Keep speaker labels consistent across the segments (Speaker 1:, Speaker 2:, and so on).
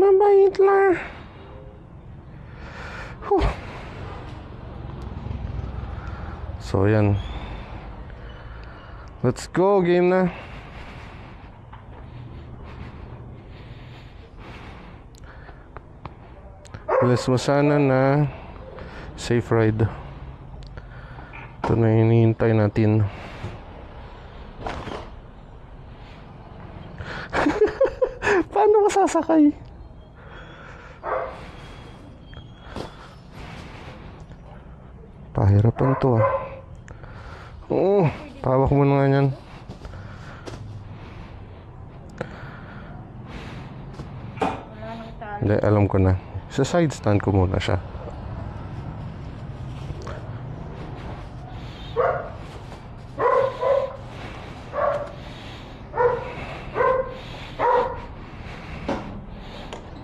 Speaker 1: Mabait lang. So yan. Let's go, game na. Bless mo sana na safe ride. Ito na hinihintay natin. Paano masasakay? Pahirapan to ah. Oo, pawak mo na nga yan. Hindi, alam ko na. Sa side stand ko muna siya.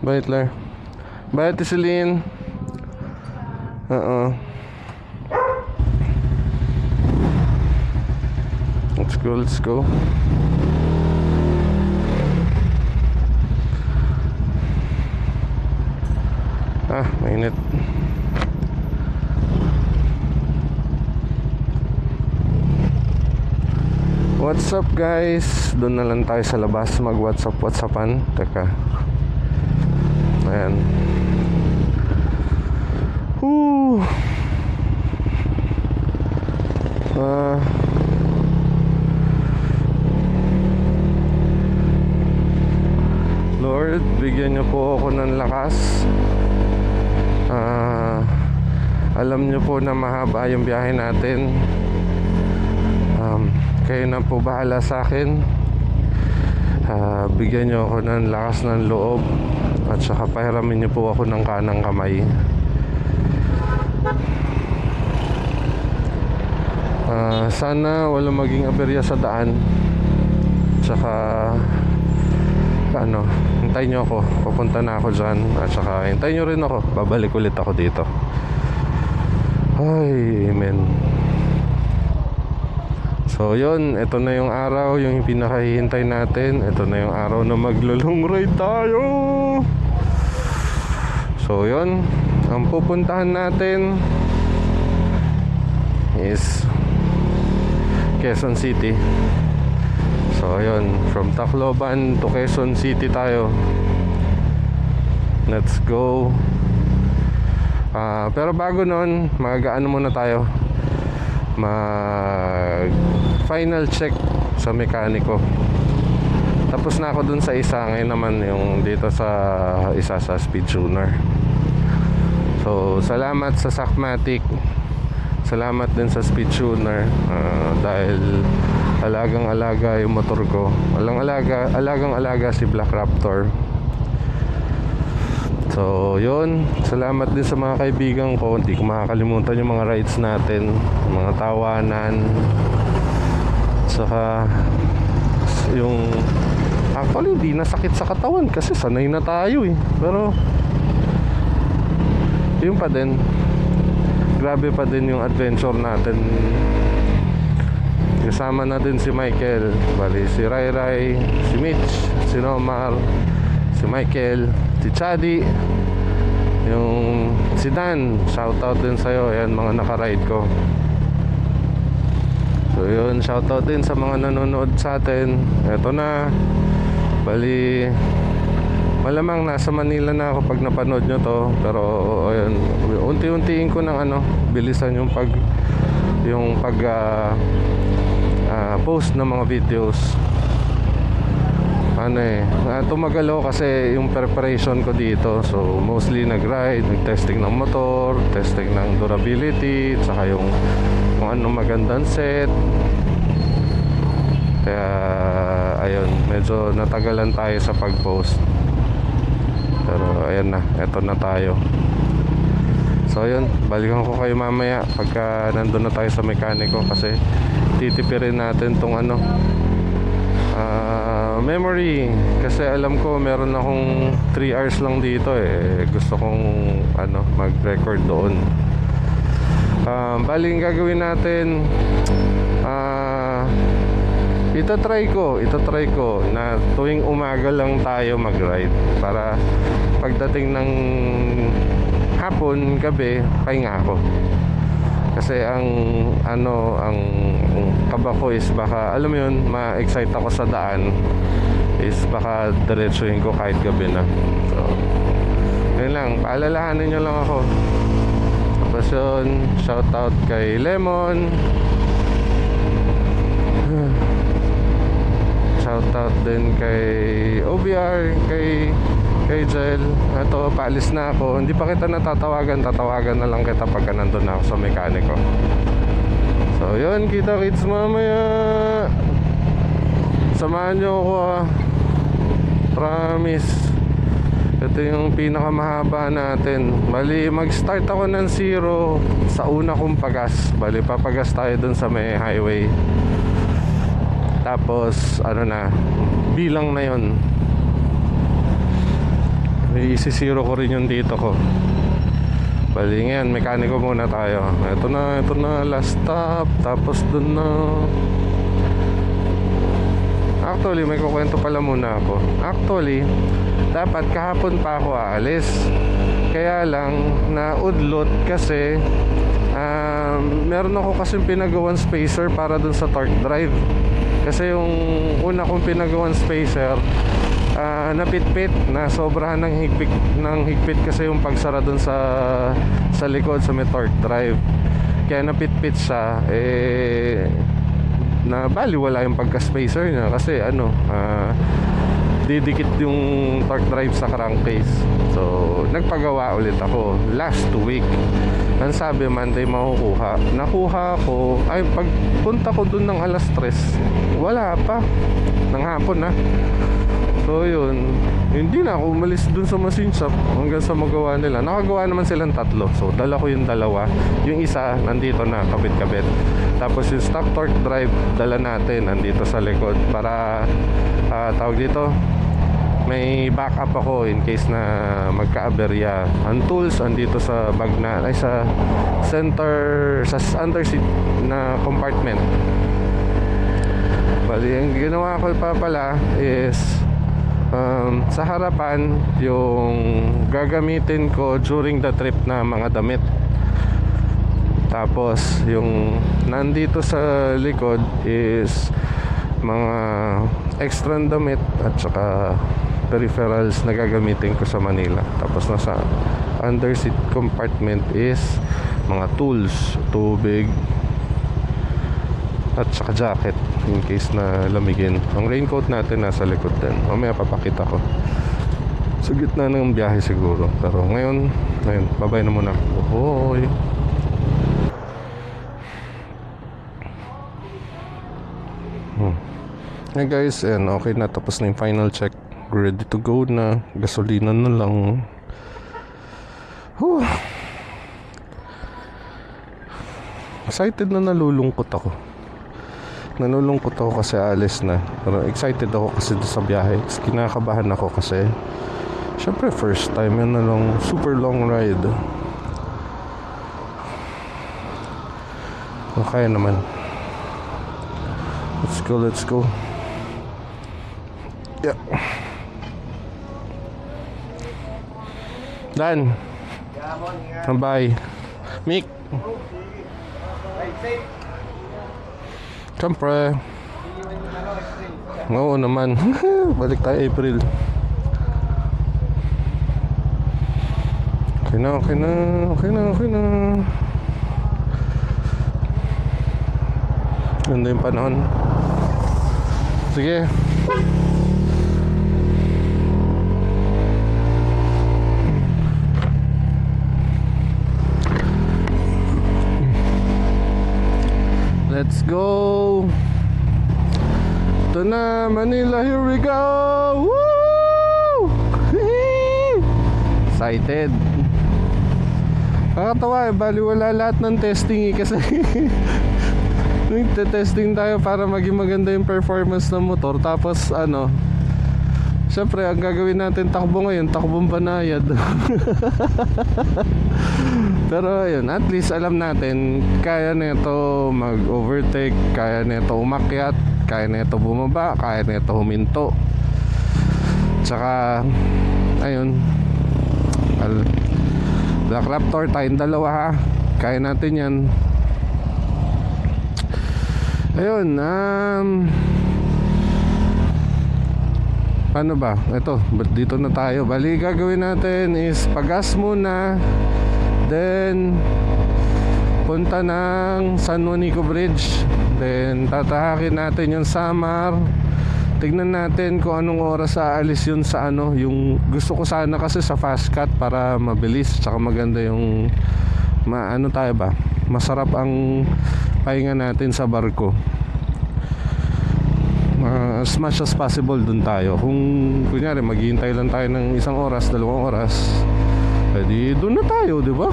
Speaker 1: Bye, Hitler. Bye, Tisilin. Let's go, let's go. Mainit. What's up guys? Doon na lang tayo sa labas mag-whatsapp-whatsappan. Teka. Ayan. Lord, bigyan niyo po ako ng lakas. Alam niyo po na mahaba yung biyahe natin. Kayo na po bahala sa akin. Bigyan niyo ako ng lakas ng loob. At saka pahiramin niyo po ako ng kanang kamay. Sana wala maging aberya sa daan. Tsaka hintayin nyo ako. Pupunta na ako dyan. At saka hintayin nyo rin ako. Babalik ulit ako dito. Ay, amen. So yun, ito na yung araw, yung pinakahihintay natin. Ito na yung araw na maglo-long ride tayo. So yun, ang pupuntahan natin is Quezon City. So yun, from Tacloban to Quezon City tayo. Let's go. Pero bago nun, mag-ano muna tayo, mag final check sa mekaniko. Tapos na ako dun sa isa. Ngayon naman yung dito sa isa sa speed tuner. So salamat sa Sakmatic. Salamat din sa speed tuner. Dahil alagang-alaga yung motor ko. Alagang-alaga si Black Raptor. So yun, salamat din sa mga kaibigan ko. Hindi ko makakalimutan yung mga rides natin, mga tawanan. Saka yung actually hindi nasakit sa katawan kasi sanay na tayo eh. Pero yun pa din, grabe pa din yung adventure natin. Kasama na din si Michael, bali si Rai Rai, si Mitch, si Nomar, si Michael, si Chadi, yung si Dan. Shoutout din sa'yo. Ayan, mga nakaride ko. So yun, shoutout din sa mga nanonood sa atin. Eto na, bali malamang nasa Manila na ako pag napanood nyo to. Pero ayun, unti-untiin ko ng bilisan yung pag post ng mga videos. Tumagal ako kasi yung preparation ko dito. So mostly nag-ride, nag-testing ng motor, testing ng durability, saka yung kung anong magandang set. Kaya ayun, medyo natagalan tayo sa pag-post. Pero ayan na, eto na tayo. So ayun, balikan ko kayo mamaya pagka nandun na tayo sa mekaniko. Kasi titipirin natin tong memory. Kasi alam ko meron akong 3 hours lang dito eh. Gusto kong mag-record doon. Bali yung gagawin natin, Itatry ko na tuwing umaga lang tayo mag-ride para pagdating ng hapon, gabi, pahinga ako. Kasi ang kaba ko is baka, alam mo yun, ma-excite ako sa daan, is baka diretsuhin ko kahit gabi na. So, yun lang, paalalahanin nyo lang ako. Tapos yun, shoutout kay Lemon. Shoutout din kay OBR, kay Jel. Ito, paalis na ako. Hindi pa kita natatawagan, tatawagan na lang kita pagka nandun na ako sa mekaniko. So yun, kita-kits mamaya. Samahan nyo ako Promise. Ito yung pinakamahaba natin. Bali, mag-start ako ng 0 sa una kong pagas. Bali, papagas tayo dun sa may highway. Tapos, bilang na yon. Isi-zero ko rin yung dito ko. Bali, ngayon, mekaniko muna tayo. Ito na, last stop. Tapos dun na. Actually, may kukwento pala muna ako. Actually, dapat kahapon pa ako aalis. Kaya lang, naudlot kasi meron ako kasing pinagawan spacer para dun sa torque drive. Kasi yung una kong pinagawan spacer, napitpit, na sobrahan ng higpit kasi yung pagsara dun sa likod sa may torque drive. Kaya napitpit siya, na baliwala yung pagka-spacer niya kasi didikit yung torque drive sa crankcase. So nagpagawa ulit ako last week. Ang sabi, Monday makukuha. Nakuha ko, ay pagpunta ko dun ng alas 3, wala pa, ng hapon na. So yun, hindi na ako umalis dun sa machine shop hanggang sa magawa nila. Nakagawa naman silang 3. So dala ko yung 2. Yung isa nandito na, kabit-kabit. Tapos yung stock torque drive, dala natin nandito sa likod para tawag dito, may backup ako in case na magka-aberya. Ang tools andito sa bag na, ay sa center, sa under seat na compartment. Bali, ang ginawa ko pa pala is sa harapan yung gagamitin ko during the trip na mga damit. Tapos yung nandito sa likod is mga extra damit at saka peripherals na gagamitin ko sa Manila. Tapos nasa under seat compartment is mga tools, tubig at saka jacket in case na lamigin. Ang raincoat natin nasa likod din. Mamaya papakita ko sa gitna ng biyahe siguro. Pero ngayon babay na muna. Ohoy. Hey guys, okay na, tapos na yung final check. Ready to go na. Gasolina na lang. Whew. Excited na, nalulungkot ako. Nalulungkot ako kasi alis na. Pero excited ako kasi sa biyahe. Kinakabahan ako kasi syempre first time yun na lang, super long ride. Okay naman. Let's go. Yeah. Dan. Bye. Mick. Siyempre. Oo naman. Balik tayo April. Okay na. Ganda yung panahon. Sige. Let's go. Ito na, Manila, here we go. Woo! Excited. Nakakatawa baliwala lahat ng testing kasi nagte-testing tayo para maging maganda yung performance ng motor. Tapos syempre ang gagawin natin takbo ngayon, takbong banayad. Pero ayun, at least alam natin kaya nito mag-overtake, kaya nito umakyat Kaya na ito bumaba, kaya na ito huminto. Tsaka ayun, Black Raptor, tayong dalawa ha. Kaya natin yan. Ayun, paano ba? Ito, dito na tayo. Bali, gagawin natin is pagas muna, then punta ng San Juanico Bridge, then tatahakin natin yung Samar. Tignan natin kung anong oras aalis yun sa ano. Yung gusto ko sana kasi sa fast cut para mabilis, tsaka maganda yung ano tayo ba, masarap ang pahinga natin sa barko. As much as possible dun tayo. Kung kunyari maghihintay lang tayo ng 1 oras, 2 oras, edi dun na tayo, di ba?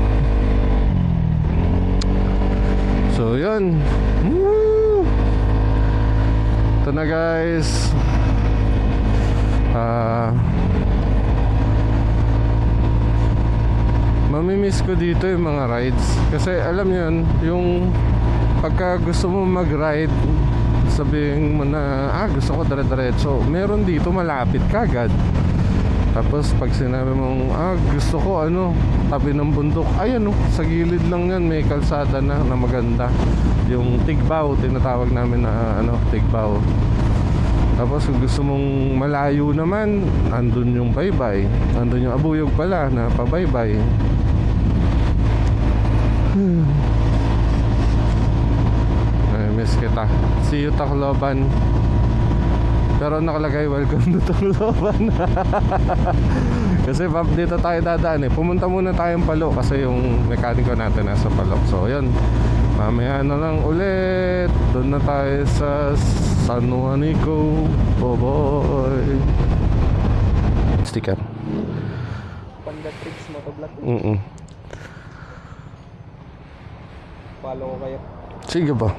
Speaker 1: So yun. Woo! Ito na guys. Mamimiss ko dito yung mga rides. Kasi alam nyo yun, yung pagka gusto mo mag-ride, sabihin mo na gusto ko dire-diretso, meron dito malapit kagad. Tapos pag sinabi mong gusto ko tabi ng bundok, ayan sa gilid lang yan, may kalsada na maganda. Yung Tigbaw, tinatawag namin na Tigbaw. Tapos kung gusto mong malayo naman, andun yung Baybay, andun yung Abuyog pala na pabaybay. Miss kita. See you Tacloban. Pero nakalagay welcome to Tacloban. Kasi dito tayo dadaan Pumunta muna tayong Palo kasi yung mekaniko natin nasa Palo. So yun, mamaya na lang ulit. Doon na tayo sa San Juanico. Boy. Sticker
Speaker 2: Panda Tricks Motovlog. Follow ko kayo.
Speaker 1: Sige ba?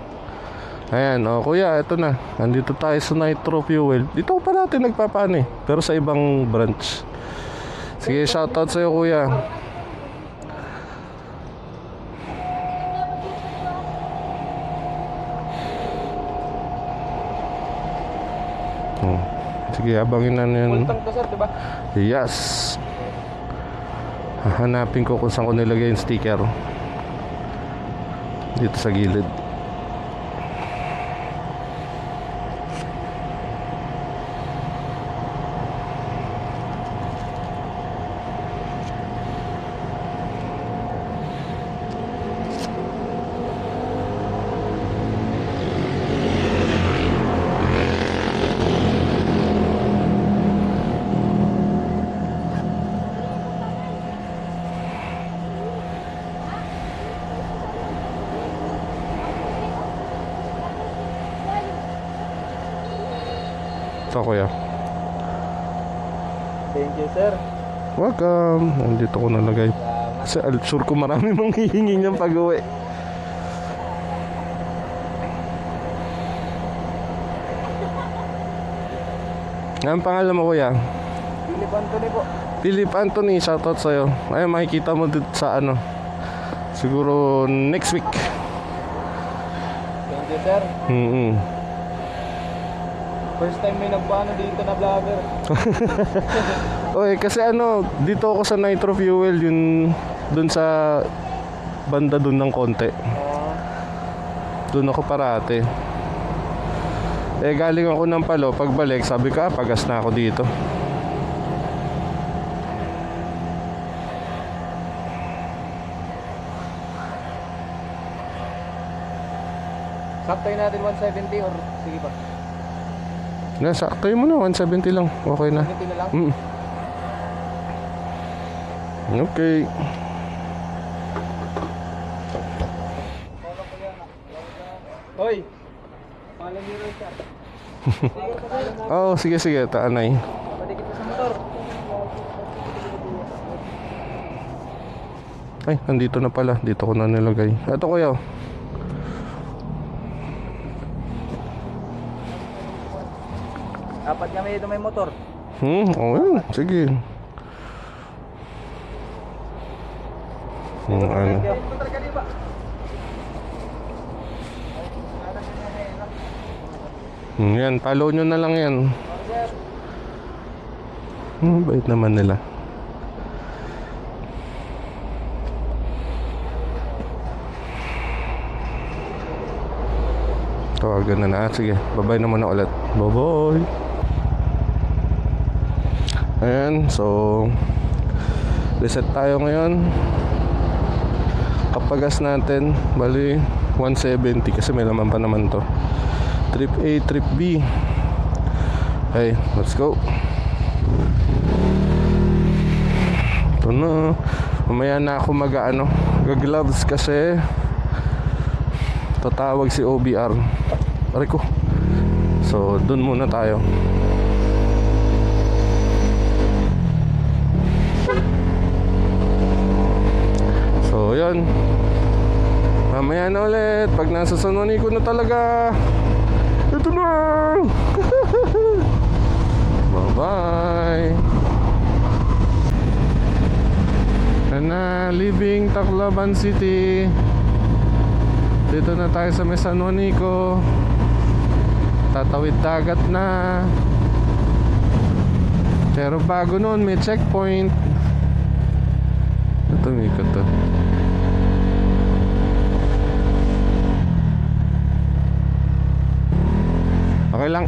Speaker 1: Ayan, kuya, ito na. Nandito tayo sa Nitro Fuel. Dito pa natin nagpapaan pero sa ibang branch. Sige, shoutout sa'yo kuya. Sige, abangin na yun.
Speaker 2: Puntang to sir, diba?
Speaker 1: Yes. Hahanapin ko kung saan ko nilagay yung sticker. Dito sa gilid. Ito kuya.
Speaker 2: Thank you sir.
Speaker 1: Welcome. Nandito ko nalagay. Kasi sure ko marami mong hihingi niyang pag-uwi. Ang pangalan mo kuya?
Speaker 2: Philip Anthony po.
Speaker 1: Philip Anthony, shoutout sa'yo. Ayun, makikita mo dito sa siguro next week.
Speaker 2: Thank you sir. First time may nagpaano dito na vlogger.
Speaker 1: Oy, kasi dito ako sa Nitro Fuel, yun dun sa banda dun ng konti. Dun ako parate. Galing ako ng Palo, pagbalik sabi ko pagas na ako dito.
Speaker 2: Saktayin natin 170 or sige pa.
Speaker 1: Saktayin mo na, 170 lang. Okay na.
Speaker 2: 170 na lang?
Speaker 1: Okay.
Speaker 2: Hoy! Follow me right sir.
Speaker 1: Oh, sige, taanay.
Speaker 2: Padikit ka sa motor.
Speaker 1: Ay, nandito na pala. Dito ko na nilagay. Ito kuya.
Speaker 2: Dapat kami dito may motor.
Speaker 1: Okay, sige.
Speaker 2: Motor ka di ba?
Speaker 1: Yan, follow nyo na lang yan. Bait naman nila. Tawagan na na. Sige, bye-bye na muna ulit. Bye-bye. Ayan, so reset tayo ngayon. Kapagas natin, bali 170 kasi may laman pa naman to. Trip A, trip B. Okay, let's go. Ito na. Mamaya na ako gag-gloves kasi tatawag si OBR. Aray ko. So, dun muna tayo. So, yun. Mamaya na ulit. Pag nasa San Juanico na talaga. Ito na. Bye-bye. Yan na, leaving Tacloban City. Dito na tayo sa may San Juanico. Tatawid dagat na. Pero bago nun, may checkpoint. Ito, may ikot to. Okay lang.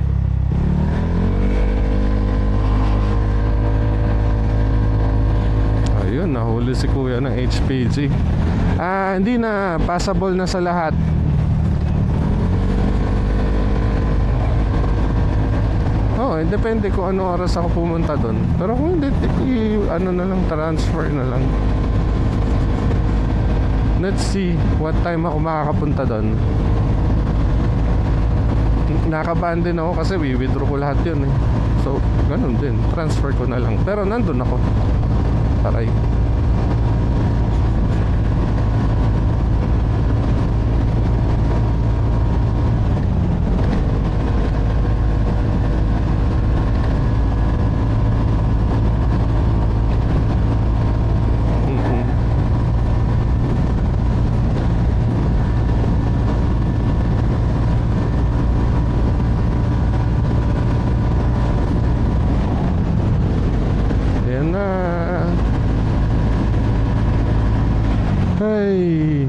Speaker 1: Ayun, nahuli si kuya ng HPG. Hindi na, passable na sa lahat. Depende kung ano oras ako pumunta doon. Pero kung hindi, na lang, transfer na lang. Let's see what time ako makakapunta doon. Nakaban din ako kasi withdraw ko lahat yun eh. So, ganun din, transfer ko na lang. Pero nandun ako. Taray. Hey,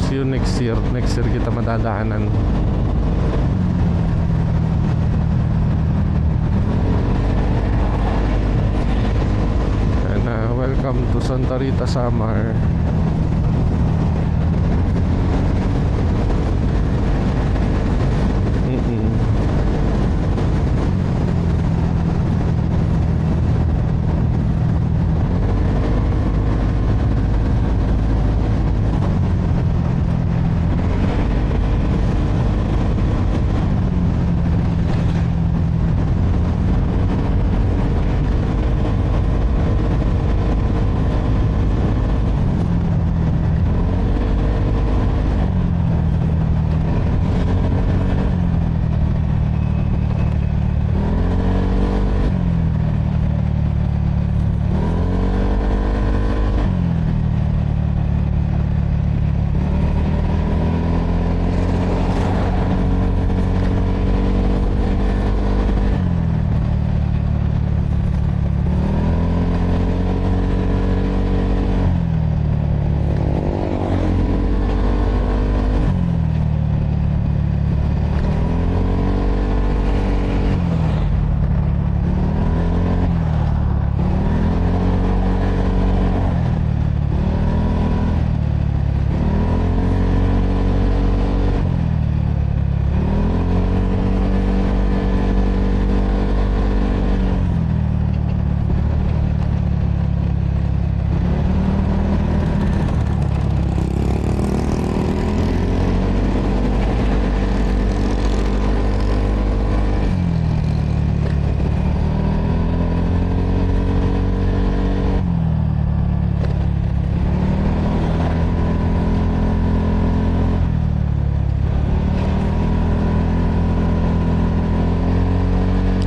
Speaker 1: see you next year. Next year kita madadaanan. And welcome to Santa Rita, Samar.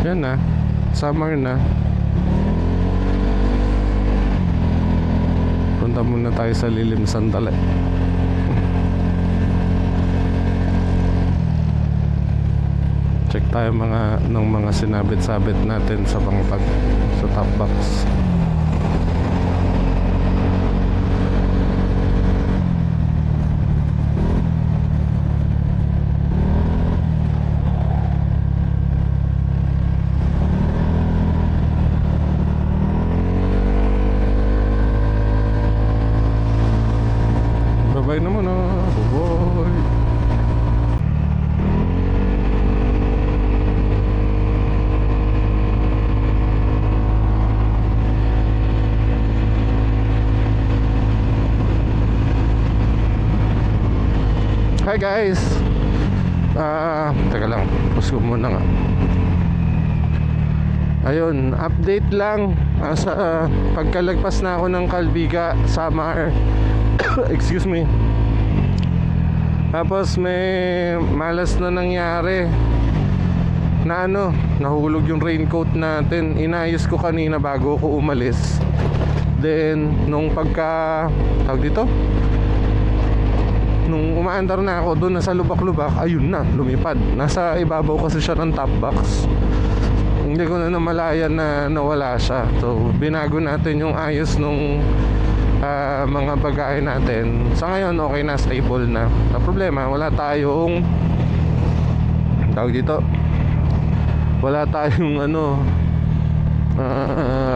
Speaker 1: Yan na, summer na. Punta muna tayo sa lilim sandali. tayo ng mga sinabit-sabit natin sa bangpag, sa top box. Babay naman boy. Hi guys. Teka lang, pause ko muna nga. Ayun, update lang sa pagkalagpas na ako ng Calbiga, Samar. Excuse me. Tapos may malas na nangyari na nahulog yung raincoat natin. Inayos ko kanina bago ko umalis. Then nung tawag dito, nung umaandar na ako doon, nasa lubak-lubak, ayun na, lumipad. Nasa ibabaw kasi siya ng top box. Hindi ko na namalayan na nawala siya. So binago natin yung ayos nung mga bagay natin. Sa ngayon okay na, stable na. Ang problema, wala tayong tawag dito, wala tayong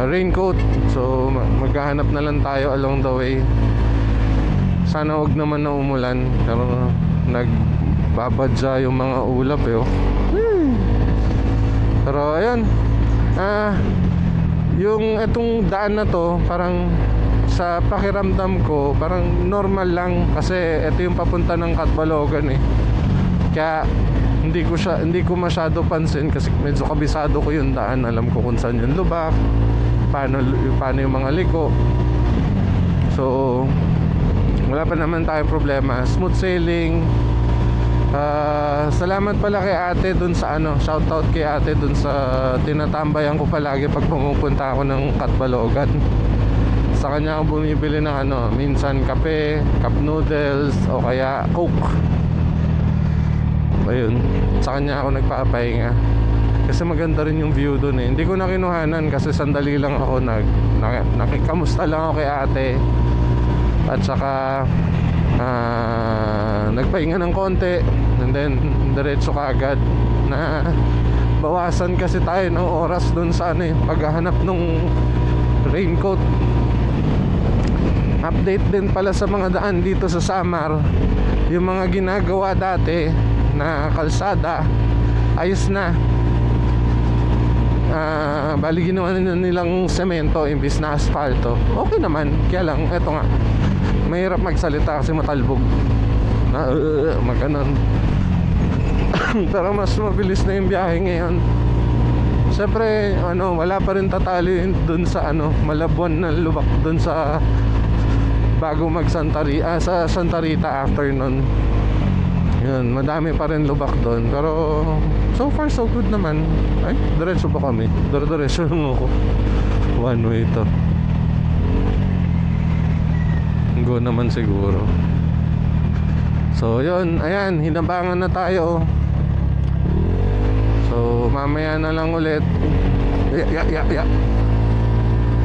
Speaker 1: raincoat. So maghahanap na lang tayo along the way. Sana wag naman na umulan, pero nagbabadya yung mga ulap oh. Pero ayun, yung itong daan na to, parang sa pakiramdam ko parang normal lang, kasi ito yung papunta ng Catbalogan eh. Kaya hindi ko masyado pansin, kasi medyo kabisado ko yung daan. Alam ko kung saan yung lubak, paano yung mga liko. So wala pa naman tayong problema, smooth sailing. Salamat pala kay ate dun sa shoutout kay ate dun sa tinatambayan ko palagi pag pumupunta ako ng Catbalogan. Sa kanya ako bumibili ng minsan kape, cup noodles, o kaya coke. Ayun, sa kanya ako nagpapahinga, kasi maganda rin yung view dun eh. Hindi ko na kinuhanan kasi sandali lang ako nakikamusta lang ako kay ate. At saka nagpahinga ng konti, and then diretso kaagad na bawasan kasi tayo ng oras dun sa paghahanap ng raincoat. Update din pala sa mga daan dito sa Samar, yung mga ginagawa dati na kalsada ayos na. Bali ginawa nilang semento imbis na asfalto. Okay naman, kaya lang eto nga, mahirap magsalita kasi matalbog na maganon. Pero mas mabilis na yung biyahe ngayon. Siyempre wala pa rin tatali dun sa Malabon na lubak dun sa bago sa Santa Rita after nun. Yun, madami pa rin lubak doon. Pero so far so good naman. Ay, diretso pa kami. Diretso lang ako. One way to. Go naman siguro. So yun, ayan, hinabangan na tayo. So mamaya na lang ulit. Ya.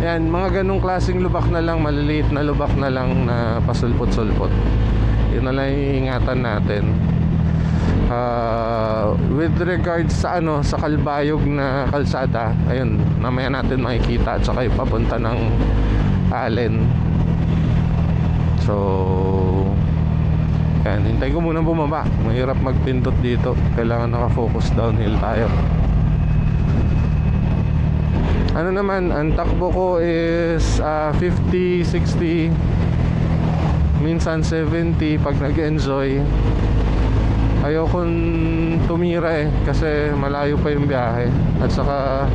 Speaker 1: Yan, mga ganong klaseng lubak na lang, maliliit na lubak na lang na pasulpot-sulpot. Yun na lang iingatan natin. With regards sa sa Kalbayog na kalsada, ayun, mamaya natin makikita, at saka yung papunta ng Allen. So yan, hintay ko muna bumaba. Mahirap magpindot dito, kailangan nakafocus downhill tayo. Naman, ang takbo ko is 50, 60, minsan 70 pag nag-enjoy. Ayokong tumira kasi malayo pa yung biyahe. At saka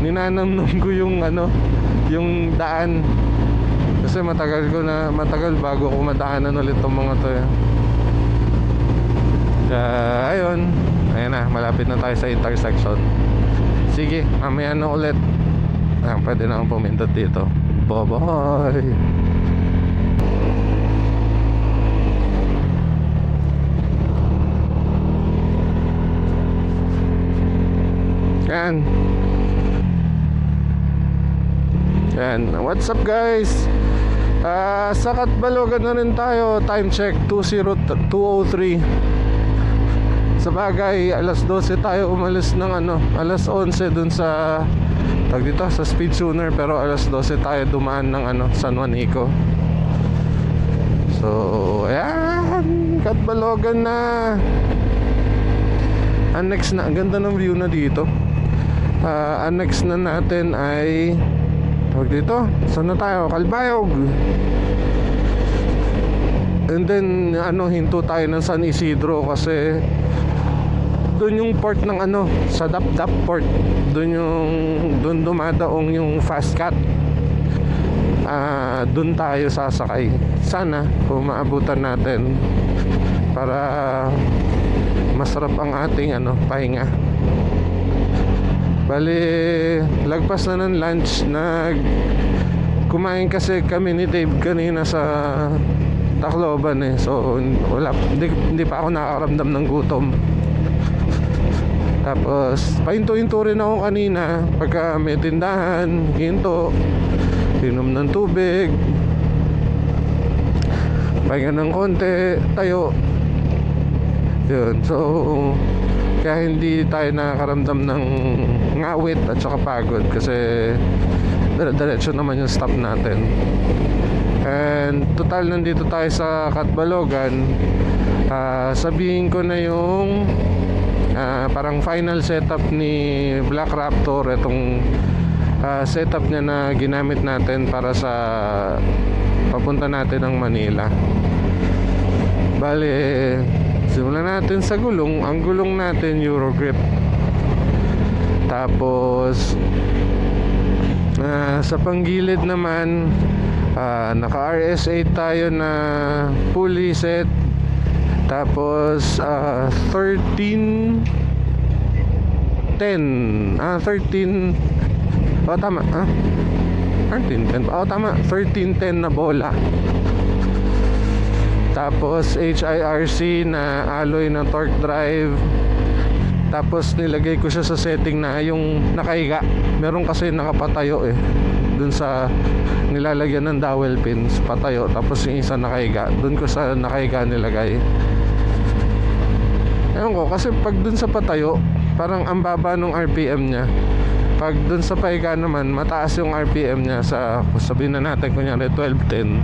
Speaker 1: ninanamnam ko yung yung daan, kasi matagal bago ko madaanan ulit tong mga to eh. Kaya ayun, ayan na, malapit na tayo sa intersection. Sige, mamaya na ulit. Pwede na akong pumindot dito. Bye-bye. Yan. Yan. What's up guys? Sa Katbalogan na rin tayo. Time check 2:03. Sa bagay, alas 12 tayo umalis ng alas 11 dun sa dito sa speed tuner, pero alas 12 tayo dumaan ng San Juanico. So, ayan, Katbalogan na. Ang next na, ang ganda ng view na dito. Ang next na natin ay dito, saan na tayo? Calbayog. And then hinto tayo ng San Isidro kasi doon yung port ng sa Dap-Dap port. Doon dumadaong yung fast cat. Doon tayo sasakay. Sana kung maabutan natin para masarap ang ating pahinga. Bali, lagpas na ng lunch. Kumain kasi kami ni Dave kanina sa Tacloban so hindi pa ako nakakaramdam ng gutom. Tapos pahinto-hinto rin ako kanina pagka may tindahan, hinto, inom ng tubig, pahinga ng konti, tayo. Yun, so kaya hindi tayo nakakaramdam ng ngawit at saka pagod kasi diretso naman yung stop natin. And total nandito tayo sa Katbalogan. Sabihin ko na yung parang final setup ni Black Raptor. Itong setup niya na ginamit natin para sa papunta natin ng Manila. Bale, simulan natin sa gulong. Ang gulong natin Eurogrip. Tapos sa panggilid naman naka RS8 tayo na pulley set. Tapos 1310 tama 1310 tama 1310 na bola. Tapos HIRC na alloy na torque drive. Tapos nilagay ko siya sa setting na yung nakahiga. Meron kasi nakapatayo dun sa nilalagyan ng dowel pins, patayo. Tapos yung isa nakahiga. Dun ko sa nakahiga nilagay. Ewan ko, kasi pag dun sa patayo, parang ang baba nung RPM niya. Pag dun sa pahiga naman, mataas yung RPM niya sa, sabihin na natin kunyari 1210.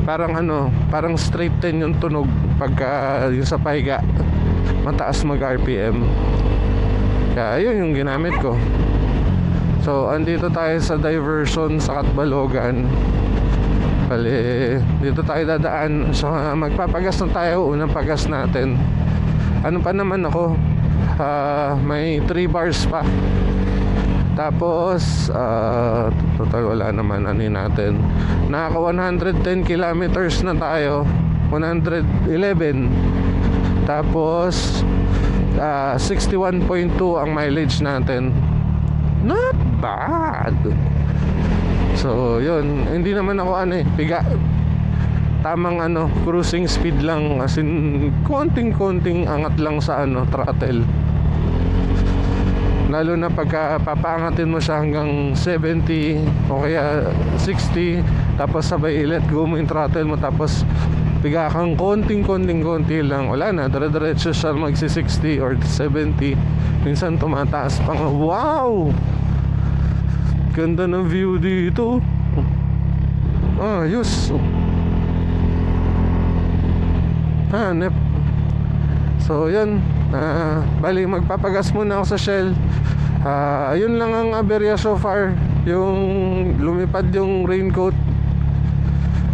Speaker 1: Parang straight 10 yung tunog pagka yung sa pahiga mataas mag RPM. Kaya yun yung ginamit ko. So andito tayo sa diversion sa Katbalogan. Bali, dito tayo dadaan. So magpapagas na tayo. Unang pagas natin. Ano pa naman ako, may 3 bars pa. Tapos total wala naman natin. Nakaka 110 kilometers na tayo. 111. Tapos 61.2 ang mileage natin. Not bad. So yun, hindi naman ako piga. Tamang cruising speed lang, as in konting angat lang sa throttle. Lalo na pagka papaangatin mo siya hanggang 70 o kaya 60, tapos sabay i-let go mo yung throttle mo, tapos piga kang konti lang, wala na, dire-diretso siya magsi-60 or 70. Minsan tumataas pa nga. Wow! Ganda ng view dito. Ayos. Hanep. So yun, bali magpapagas muna ako sa Shell. Yun lang ang aberya so far, yung lumipad yung raincoat.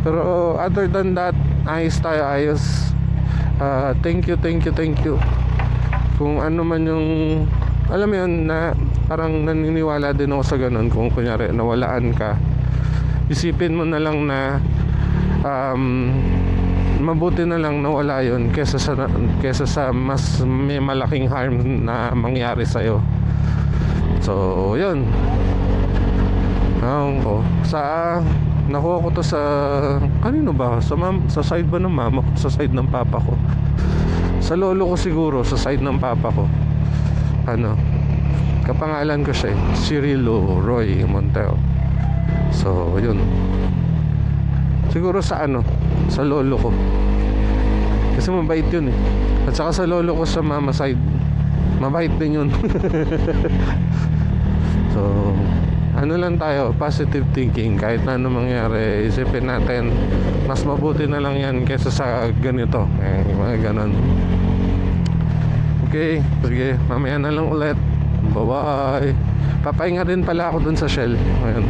Speaker 1: Pero other than that, ayos tayo, ayos. Thank you. Kung ano man yung, alam mo yun, na parang naniniwala din ako sa ganun. Kung kunyari nawalaan ka, isipin mo na lang na mabuti na lang nawala yun kesa sa mas may malaking harm na mangyari sa'yo. So yun, nakuha ko to sa kanino ba? Sa side ba ng mama ko? Sa side ng papa ko. Sa lolo ko siguro, sa side ng papa ko. Ano, kapangalan ko siya Cirilo Roy Monteo. So yun, siguro sa ano, sa lolo ko. Kasi mabait yun eh. At saka sa lolo ko sa mama side, mabait din yun. So ano lang tayo, positive thinking. Kahit na ano mangyari, isipin natin mas mabuti na lang yan kaysa sa ganito, mga ganon. Okay, sige, mamaya na lang ulit. Bye bye. Papahinga din pala ako dun sa Shell. Ayan.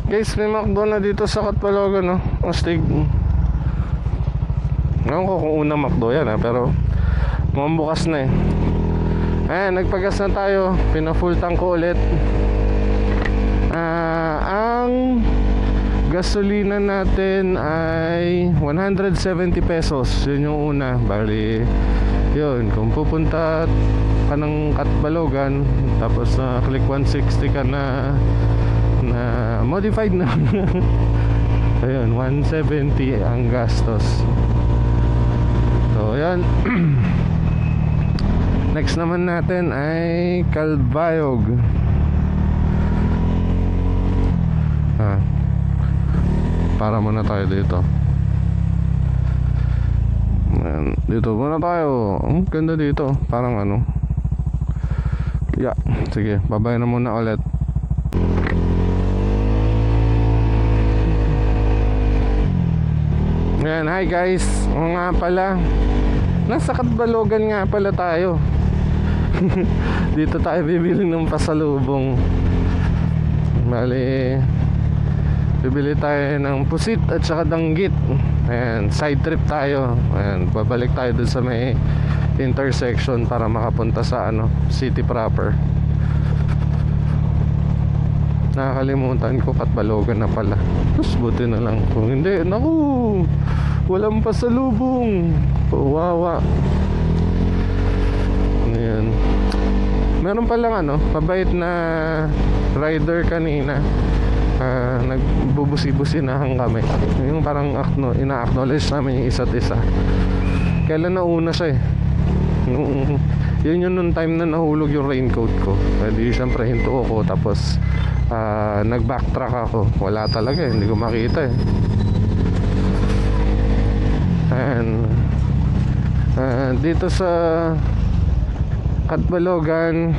Speaker 1: Guys, may McDo na dito sa Catbalogan, no? Astig. Ngayon ko kung unang McDo yan, ha? Pero mukhang bukas na eh. Ayan, nagpagas na tayo. Pina-full tank ko ulit. Ang gasolina natin ay 170 pesos. Yun yung una. Bali, yun. Kung pupunta ka ng Catbalogan, tapos click 160 ka na modified na. Ayun, 170 ang gastos. So, ayan. Next naman natin ay Calbayog. Para muna tayo dito. Ayan, dito muna tayo. Ganda dito. Parang ano. Yeah, sige, babay na muna ulit. Ayan, hi guys. O nga pala, nasa Catbalogan nga pala tayo. Dito tayo bibili ng pasalubong. Bali, bibili tayo ng pusit at saka danggit. Ayan, side trip tayo. Ayan, babalik tayo dun sa may intersection para makapunta sa ano, city proper. Nakakalimutan ko, Catbalogan na pala. Tapos buti na lang. Kung hindi, naku, walang pasalubong. Wawa. Ayan. Meron palang ano, pabait na rider kanina. Nagbubusi-businahan kami. Yung parang ina-acknowledge namin yung isa't isa. Kailan nauna siya eh. Yun yun nung time na nahulog yung raincoat ko. Hindi, syempre hinto ako. Tapos nag-backtrack ako. Wala talaga eh, hindi ko makita eh. And dito sa Catbalogan,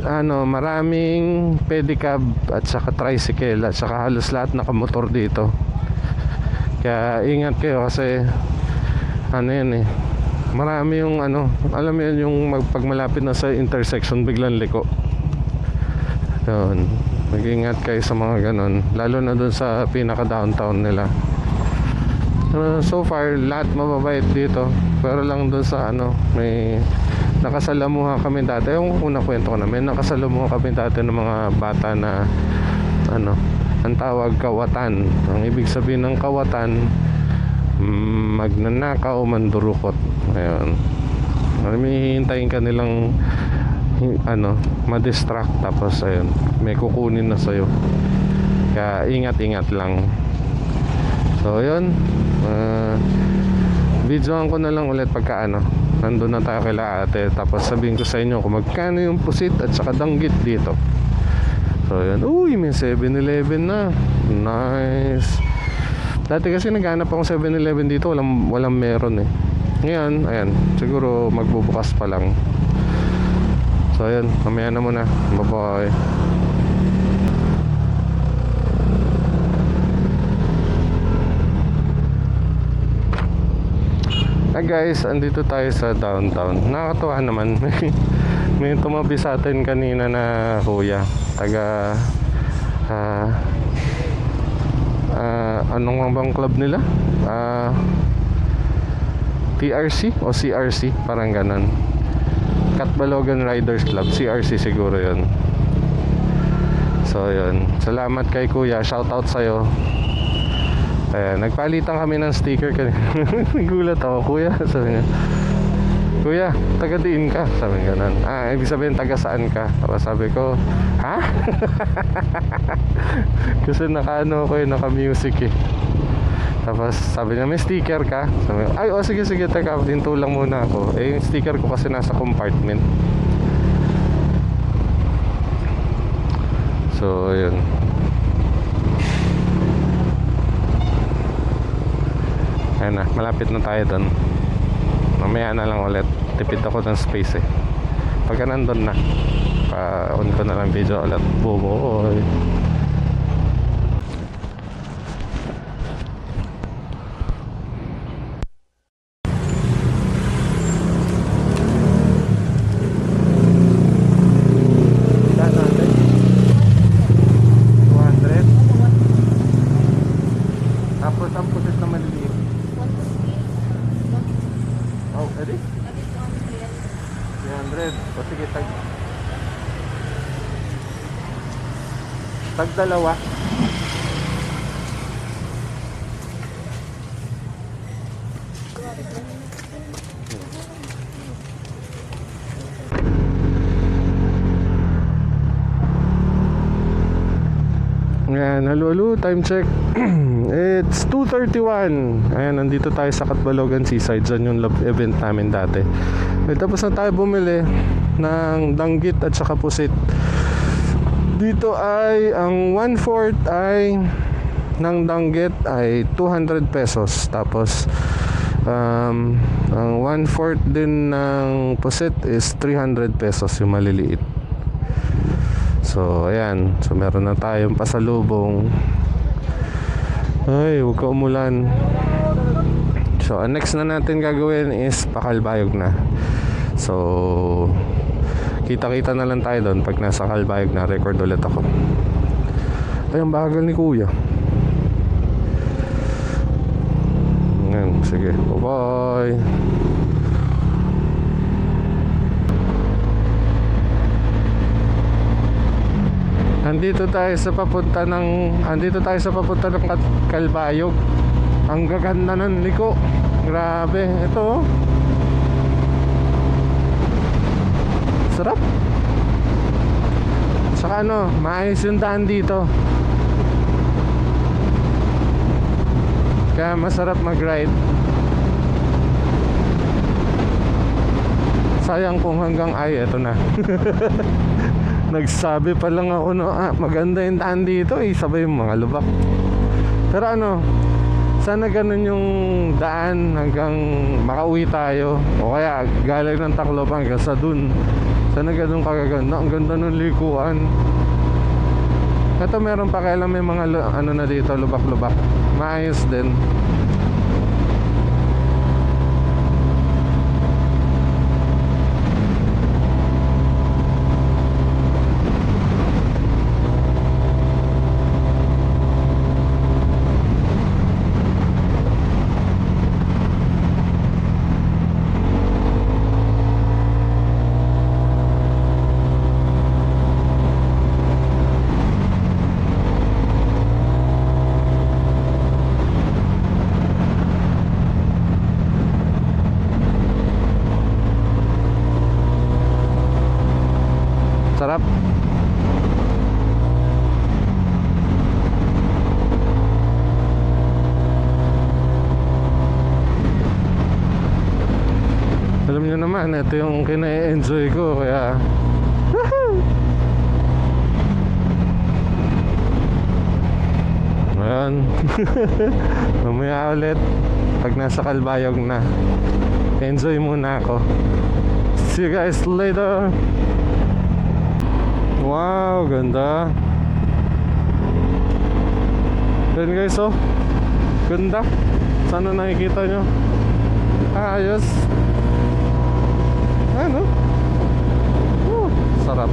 Speaker 1: ano, maraming pedicab at saka tricycle at saka halos lahat nakamotor dito. Kaya ingat kayo kasi ano yan eh, marami yung ano, alam mo yun, yung pag malapit na sa intersection biglang liko. Yun, mag-ingat kayo sa mga ganon, lalo na dun sa pinaka downtown nila. So far lahat mababait dito, pero lang dun sa ano, may nakasalamuha kami dati. Yung unang kwento ko na, may nakasalamuha kami dati ng mga bata na ano, ang tawag kawatan. Ang ibig sabihin ng kawatan, magnanakaw, mandurukot. Ayun, may hihintayin ka nilang ano, ma-distract, tapos ayun, may kukunin na sa'yo. Kaya ingat-ingat lang. So yun, videoan ko na lang ulit pagka ano, nandun na tayo kila ate. Tapos sabihin ko sa inyo kung magkano yung pusit at saka danggit dito. So yun, uy, may 7-Eleven na. Nice. Dati kasi naghanap akong 7-Eleven dito, walang meron eh. Ngayon, ayan, siguro magbubukas pa lang. So ayun, mamaya na muna. Bye bye. Hi guys, andito tayo sa downtown. Nakakatuwa naman. May tumabi sa atin kanina na kuya. Taga anong bang club nila? TRC o CRC, parang ganon. Catbalogan Riders Club, CRC siguro yun. So yun, salamat kay kuya, shoutout sa'yo. Nagpalitan kami ng sticker kanina. Nagulat ako, kuya. Sabi niya, Kuya, taga diin ka? Sabi ganun. Ibig sabihin taga saan ka? Tapos sabi ko, ha? Kasi naka-ano ko naka-music eh. Tapos sabi niya, may sticker ka? Sabi ko, ay, sige, sige, teka, hinto lang muna ako. Yung sticker ko kasi nasa compartment. So, ayun. Ayun na, malapit na tayo doon. Mamaya na lang ulit. Tipid ako ng space eh. Pagka nandun na, pa-on ko na lang video ulit. Buboy. Tapos ang pusit na maliliit. Oh, edi? 300. O sige, tag dalawa. Ayan, halo, time check. It's 2:31. Ayan, nandito tayo sa Catbalogan Seaside. Diyan yung love event namin dati. Tapos na tayo bumili ng danggit at saka pusit. Dito ay ang 1/4 ay ng danggit ay 200 pesos. Tapos ang 1/4 din ng pusit is 300 pesos yung maliliit. So, ayan. So, meron na tayong pasalubong. Ay, huwag ka umulan. So, ang next na natin gagawin is Pakalbayog na. So, kita-kita na lang tayo doon. Pag nasa Kalbayog na, record ulit ako. Ay, ang bagal ni Kuya. Ayan, sige. Bye-bye. Andito tayo sa papunta ng Kalbayog. Ang gaganda ng liko. Grabe. Ito oh. Sarap. Saka maayos yung daan dito. Kaya masarap mag-ride. Sayang kung hanggang eto na. Nagsabi pa lang ako maganda yung daan dito sabay yung mga lubak. Pero sana ganun yung daan hanggang makauwi tayo. O kaya galing ng Tacloban hanggang sa dun. Sana ganun kagaganda. Ang ganda ng likuan. Ito meron pa kailan may mga na dito, lubak-lubak. Maayos din. Sarap. Alam niyo naman, ito yung kina-enjoy ko kaya ayan. Mamaya ulit pag nasa Kalbayog na. Enjoy muna ako. See you guys later. Wow, ganda. Yan guys, ganda. Sana nakikita nyo. Ayos. Ano? Sarap.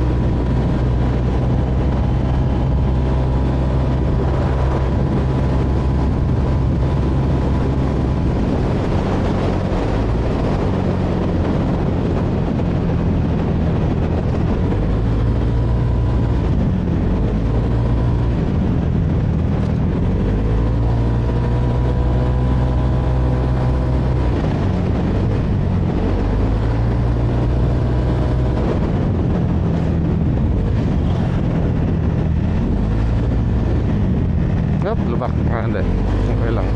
Speaker 1: Hindi. Okay lang.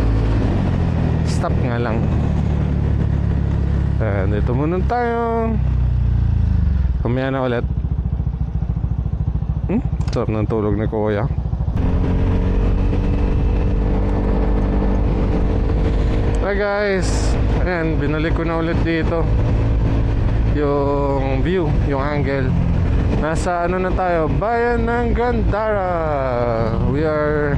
Speaker 1: Stop nga lang. Dito muna tayo. Kumaya na ulit. Sarap ng tulog ni Kuya. Hi guys. Ayan, binalik ko na ulit dito yung view, yung angle. Nasa ano na tayo, Bayan ng Gandara. We are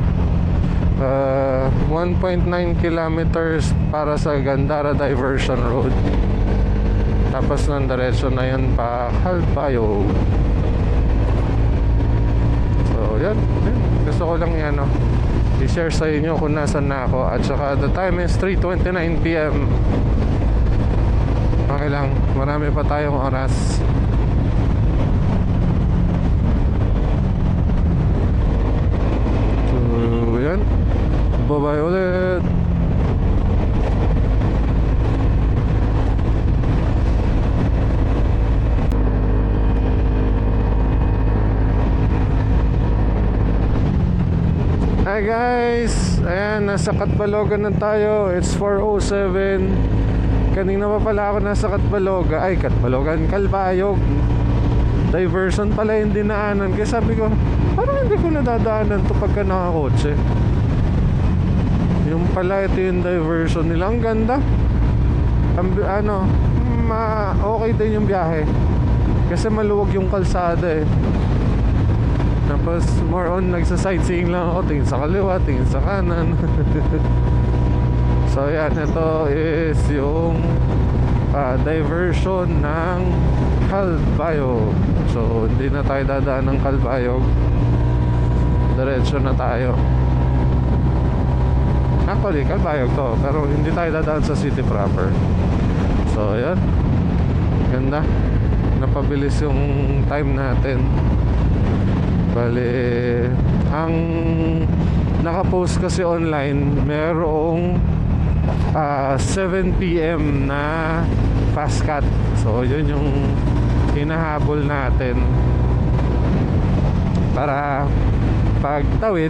Speaker 1: 1.9 kilometers para sa Gandara Diversion Road. Tapos ng diretso na yun pa Calbayog. So yan. Gusto ko lang yan i-share sa inyo kung nasan na ako. At saka the time is 3:29 PM. Okay lang, marami pa tayong oras. So yan. Bye-bye ulit. Hi guys, ayan, nasa Catbalogan na tayo. It's 4:07. Kanina pa pala ako nasa Catbalogan, Calbayog. Diversion pala yung dinaanan. Kaya sabi ko, parang hindi ko nadadaanan to pagka nakakotse. Yung pala ito yung diversion nila. Ang ganda. Okay din yung biyahe. Kasi maluwag yung kalsada eh. Tapos more on nagsa-sightseeing lang ako. Tingin sa kaliwa, tingin sa kanan. So yan, ito is yung diversion ng Calbayog. So hindi na tayo dadaan ng Calbayog. Diretso na tayo. Actually, Calbayog to, pero hindi tayo dadaan sa city proper. So yan, ganda. Napabilis yung time natin. Bale, ang nakapost kasi online, merong 7 PM na fast cut. So yun yung hinahabol natin para pagtawid,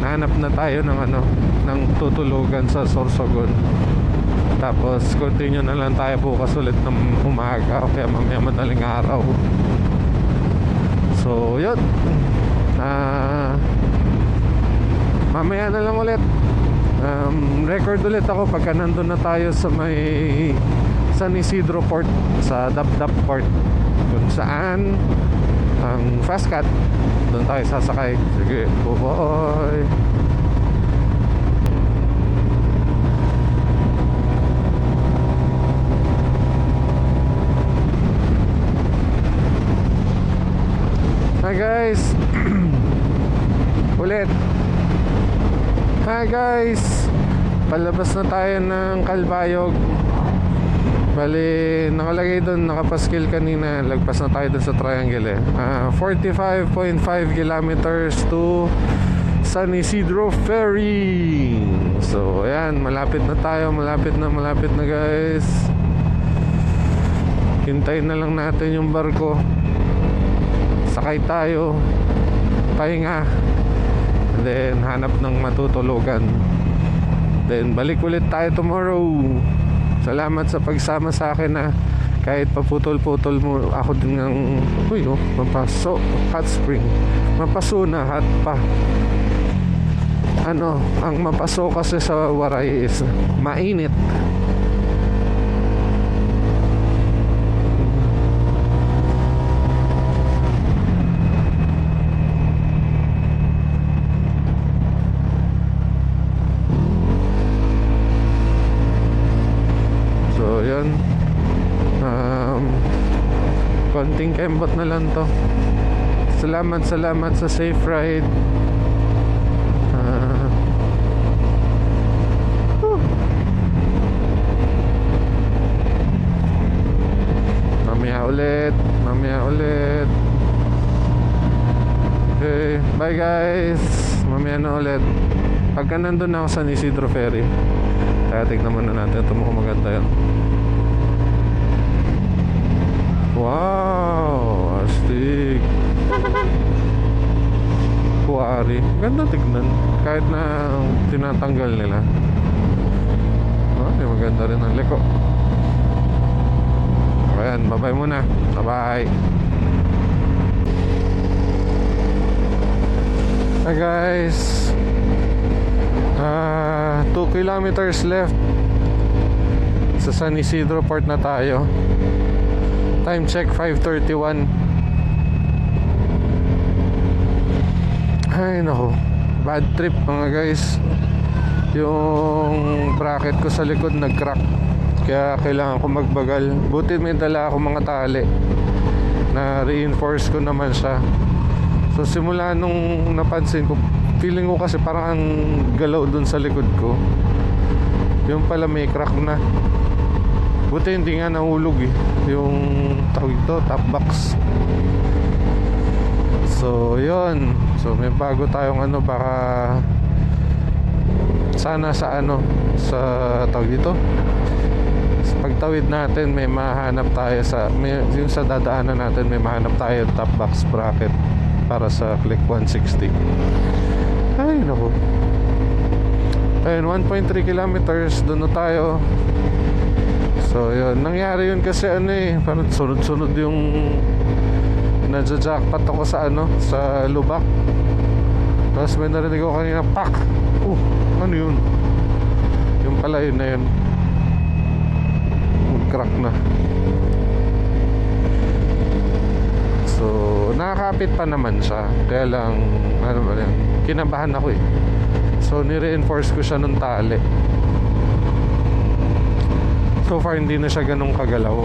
Speaker 1: hanap na tayo ng tutulugan sa Sorsogon. Tapos continue na lang tayo bukas ulit ng umaga o kaya mamaya madaling araw. So yun, mamaya na lang ulit. Record ulit ako pagka nandun na tayo sa may San Isidro Port, sa Dapdap Port, kung saan ang fast cut, doon tayo sasakay. Sige, buboy. Hi guys. Ulit. Hi guys. Palabas na tayo ng Calbayog. Bali, nakalagay doon, nakapaskil kanina. Lagpas na tayo doon sa triangle 45.5 kilometers to San Isidro Ferry. So ayan, malapit na tayo. Malapit na guys. Hintayin na lang natin yung barko. Sakay tayo, pahinga, then hanap ng matutulugan, then balik ulit tayo tomorrow. Salamat sa pagsama sa akin na kahit paputol-putol mo ako din ng mapaso hot spring, mapaso na hot pa. Ang mapaso kasi sa Waray is mainit. Konting kembot na lang to. Salamat sa safe ride. Mamaya ulit. Okay, bye guys. Mamaya na ulit. Pagka nandun na ako sa San Isidro Ferry, tignan muna natin ito, mukhang maganda yan. Wow, astig. Kuwari, ganda tignan. kahit na tinatanggal nila. Oh, maganda rin ang liko. Ayan, bye-bye muna. Bye-bye. Hi guys. 2 kilometers left. Sa San Isidro Port na tayo. Time check 5:31. Ay nako, bad trip mga guys. Yung bracket ko sa likod nag-crack, kaya kailangan ko magbagal. Buti may dala ako mga tali na reinforce ko naman siya. So simula nung napansin ko, feeling ko kasi parang ang galaw dun sa likod ko. Yung pala may crack na. Buti hindi nga nahulog yung tawag ito, top box. So yun. So may bago tayong baka sana sa sa tawag dito, sa pagtawid natin may mahanap tayo yung sa dadaanan natin may mahanap tayo top box bracket para sa Click 160. Ay naku. Ayun, 1.3 kilometers doon na tayo. So yun, nangyari yun kasi parang sunod-sunod yung nadja-jackpot ako sa sa lubak. Tapos may narinig ako kanina, pak! Ano yun? Yung pala yun na yun, mag-crack na. So nakakapit pa naman siya, kaya lang kinabahan ako So ni-reinforce ko siya nung tali. So far hindi na siya ganun kagalaw.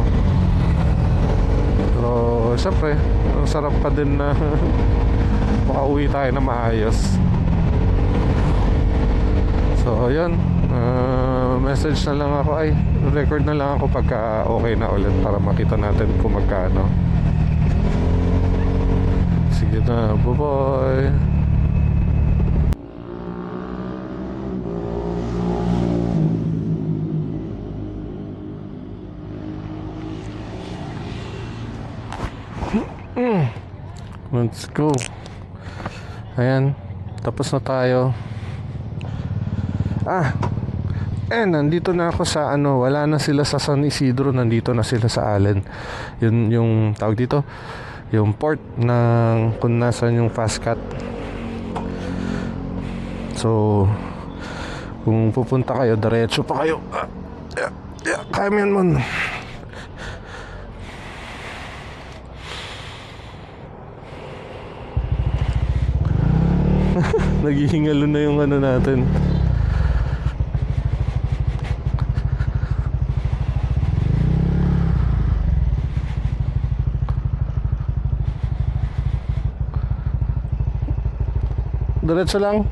Speaker 1: Pero syempre ang sarap pa din na makauwi tayo na maayos. So yun, message na lang ako, record na lang ako pagka okay na ulit para makita natin kung magkano. Sige na, bye-bye. Let's go. Ayan, tapos na tayo. Nandito na ako sa wala na sila sa San Isidro, nandito na sila sa Allen. Yun yung tawag dito, yung port ng kung nasan yung fast cut. So kung pupunta kayo, diretso pa kayo. Kaya mo yan man. Naghihingalo na yung natin. Diretso lang.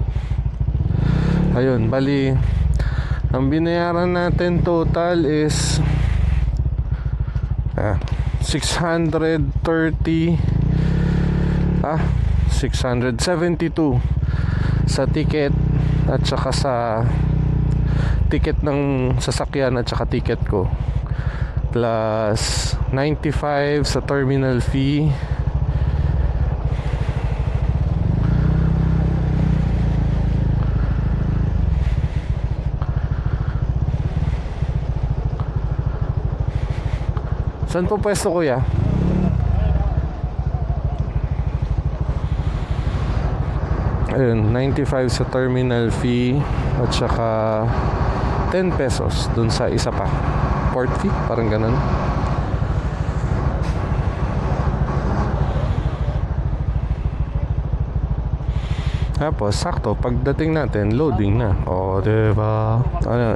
Speaker 1: Ayun, bali ang binayaran natin total is 672 sa ticket at saka sa ticket ng sasakyan at saka ticket ko, plus 95 sa terminal fee. Saan po pwesto, kuya? Ayun, 95 sa terminal fee at saka 10 pesos dun sa isa pa, port fee, parang ganun. Tapos sakto pagdating natin, loading na. Diba?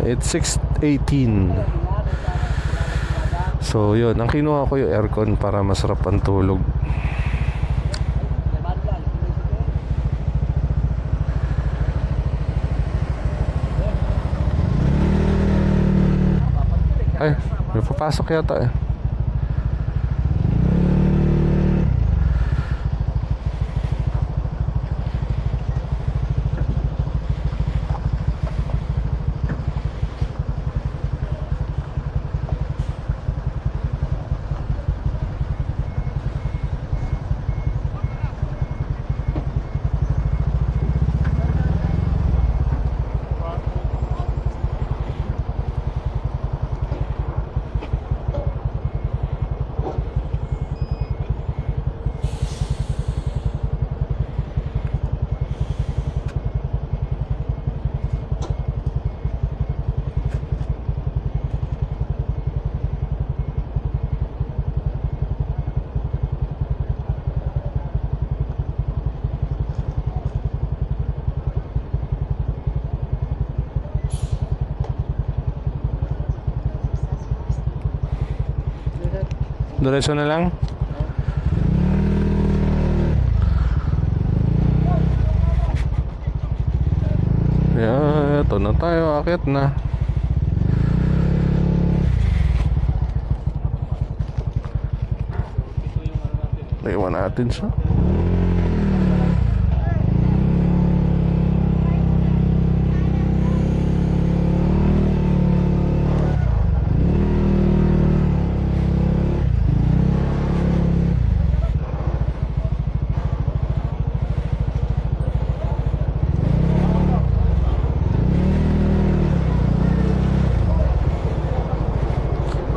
Speaker 1: It's 6:18. So yun, ang kinuha ko yung aircon para masarap ang tulog. Ay, may papasok yata . Diretso na lang. Yeah, ito na tayo, akit na. Naiwan natin siya.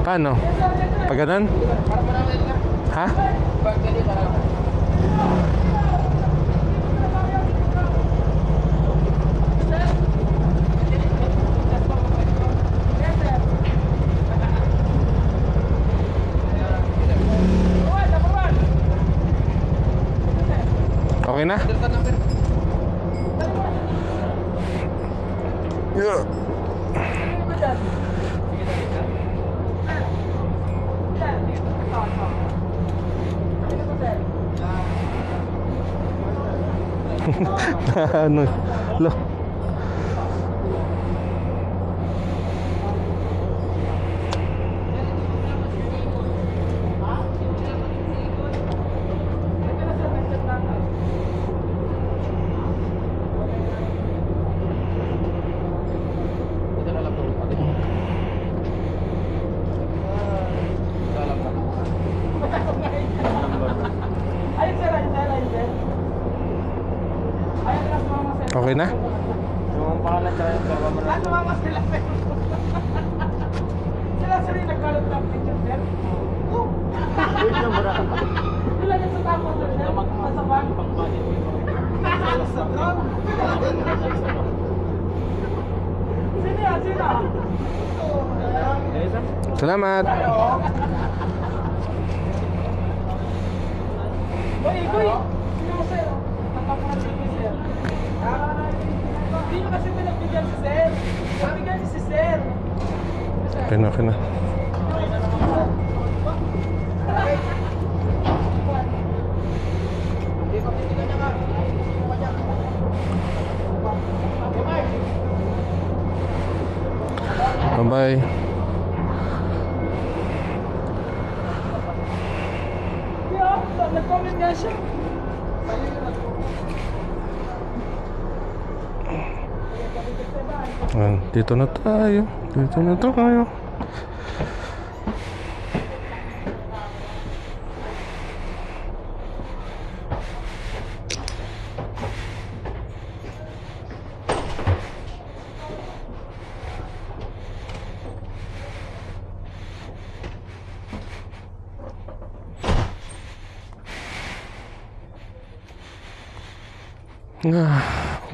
Speaker 1: Paano? Pag ganun? Ha? Okay na? Yeah. Ano? Lo. Okay na?
Speaker 2: Yung pangalan tsaka yung baba
Speaker 3: Ano mama sila? Sila sila yung nagkalat ng picture, sir?
Speaker 2: Wait lang, bro.
Speaker 3: Sila yung sa tapos, sir? Sa bag? Sa drone? Sino yan? Sino?
Speaker 1: Salamat.
Speaker 3: Uy, uy! Sino mo, sir? Natapunan si sir. Hindi nyo kasi pinagbigyan si sir. Nabigyan niyo si sir.
Speaker 1: Okay na, okay na. Bye-bye.
Speaker 3: Yeah, nag-comment nga siya.
Speaker 1: Ayan, dito na tayo. Dito na tayo.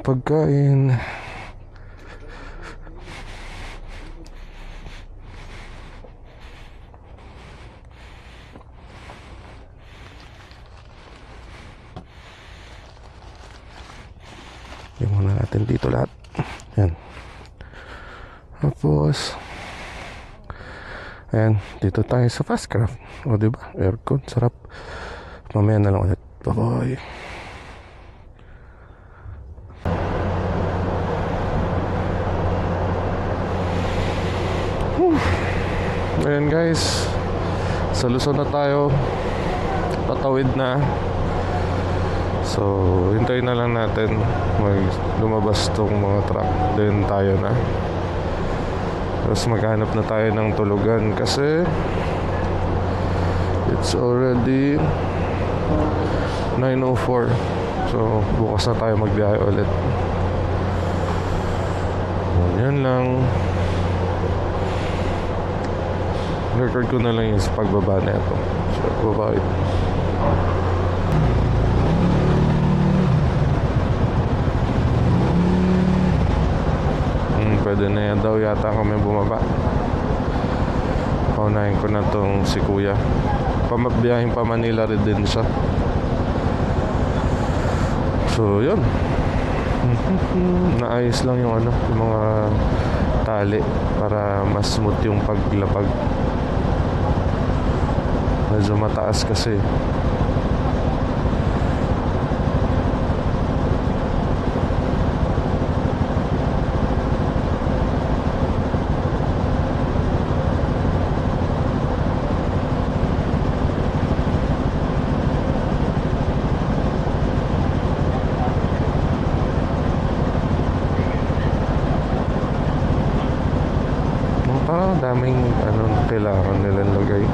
Speaker 1: Pagkain. Yung muna natin dito lahat. Yan. Tapos ayan, dito tayo sa Fastcraft. O diba? Aircon, sarap. Mamaya na lang ulit. Bye-bye. Ayan guys, sa Luzon na tayo, tatawid na. So hintayin na lang natin mag lumabas tong mga truck, then tayo na. Tapos maghanap na tayo ng tulugan kasi it's already 9:04. So bukas na tayo magbiyahe ulit. Yan lang. Record ko na lang yung pagbaba na ito. So, bye-bye. Pwede na yan daw yata kami bumaba. Paunahin ko na tong si kuya. Biyahing pa Manila rin din siya. So, yun. Naayos lang yung ano, yung mga tali para mas smooth yung paglapag. Medyo mataas kasi. Parang daming ano kailangan nilang lagay.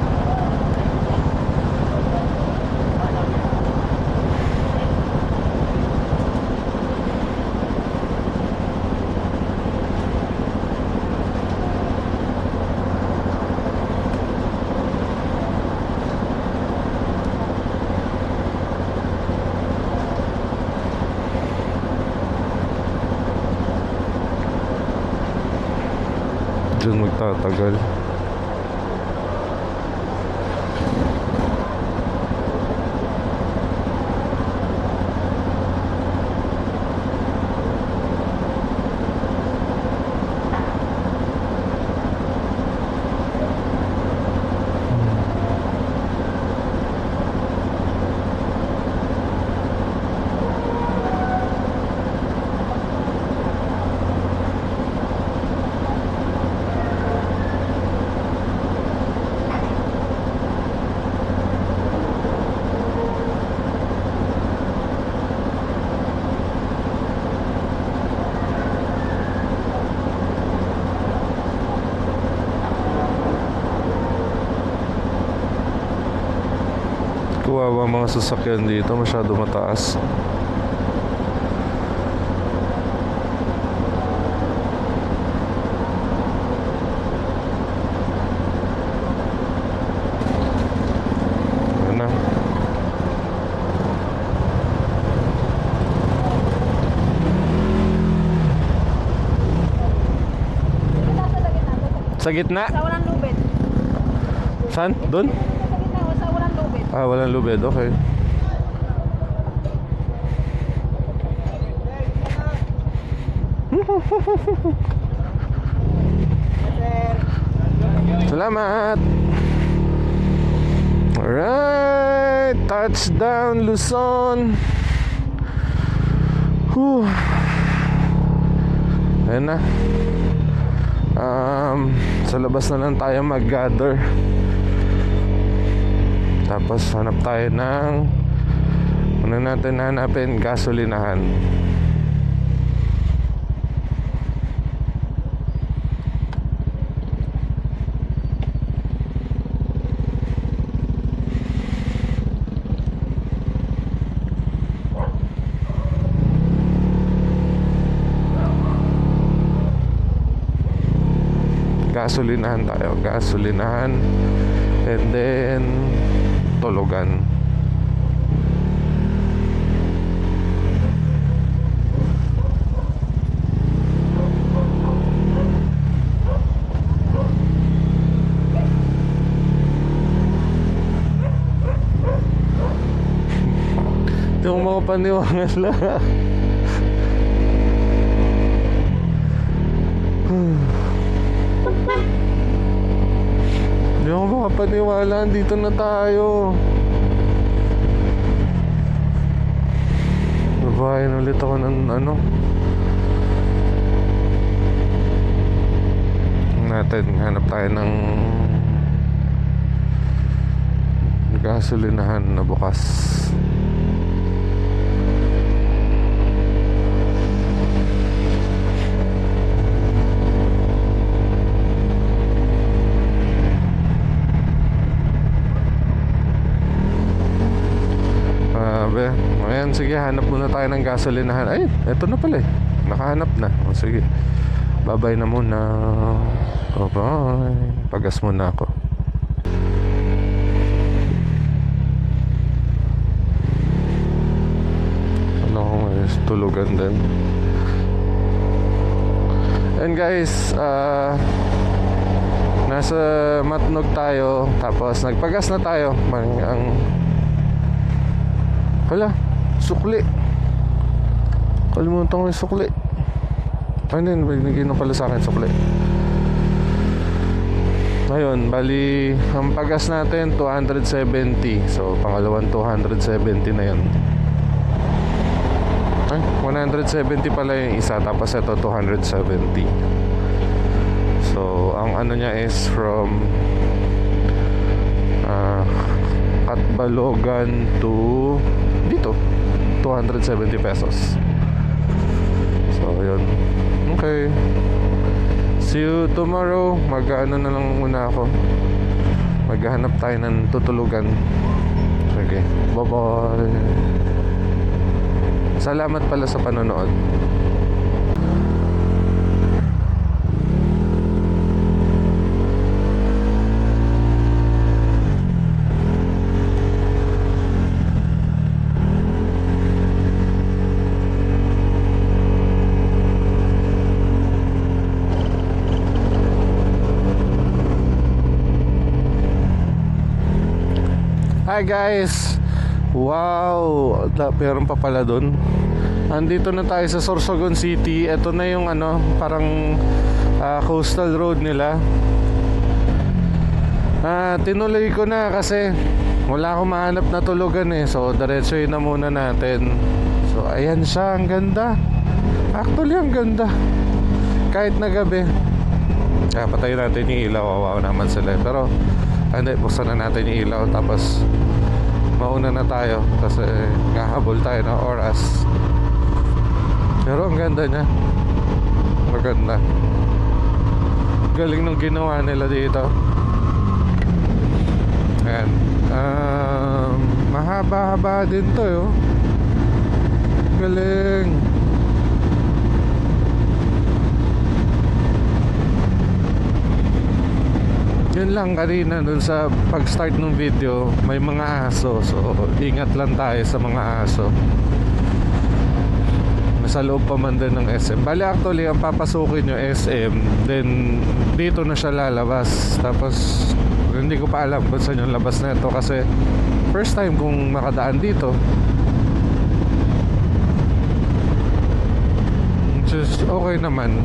Speaker 1: Diyan magtatagal. Kawawa mga sasakyan dito, masyado mataas. Ayan na. Sa gitna?
Speaker 3: Sa walang lubid.
Speaker 1: Saan? Doon?
Speaker 3: Sa gitna, sa walang lubid.
Speaker 1: Ah, walang lubid. Okay. Salamat! Alright! Touchdown, Luzon! Whew. Ayan na. Sa labas na lang tayo mag-gather. Tapos hanap tayo ng una natin hanapin gasolinahan. Gasolinahan tayo, gasolinahan, and then tulugan. Hindi ko makapaniwala. Hindi ako makapaniwala. Dito na tayo. Babayin ulit ako ng ano. Natin, hanap tayo ng gasolinahan na bukas. Ayan, sige, hanap muna tayo ng gasolinahan. Ay, eto na pala eh. Nakahanap na. O, sige. Babay na muna. Bye-bye. Pagas muna ako. Ano ko may tulugan din. And guys, nasa Matnog tayo. Tapos nagpagas na tayo. Hala, sukli. Kalimutan ko yung sukli. Ay, hindi, binigay na pala sa akin sukli. Ayun, bali ang pagas natin 270. So pangalawang 270 na yun. Ay, 170 pala yung isa, tapos ito 270. So ang ano niya is from Katbalogan to dito 270 pesos. So yun. Okay, see you tomorrow. Mag-ano na lang muna ako, maghahanap tayo ng tutulugan. Sige, bye bye. Salamat pala sa panonood. Hi guys! Wow! Meron pa pala dun. Andito na tayo sa Sorsogon City. Ito na yung ano, parang coastal road nila. Tinuloy ko na kasi wala akong mahanap na tulugan eh. So diretsoy na muna natin. So ayan siya, ang ganda. Actually ang ganda. Kahit na gabi. Patayin natin yung ilaw. Wow naman sila. Pero hindi, buksan na natin yung ilaw. Tapos mauna na tayo kasi kahabol tayo ng oras. Pero ang ganda niya. Maganda. Galing nung ginawa nila dito. Ayan. Mahaba-haba din to yo. Galing. Yun lang kanina dun sa pag-start ng video, may mga aso. So ingat lang tayo sa mga aso. Nasa loob pa man din ng SM. Bali actually ang papasukin nyo SM, then dito na siya lalabas. Tapos hindi ko pa alam kung saan yung labas na ito kasi first time kong makadaan dito. Just okay naman.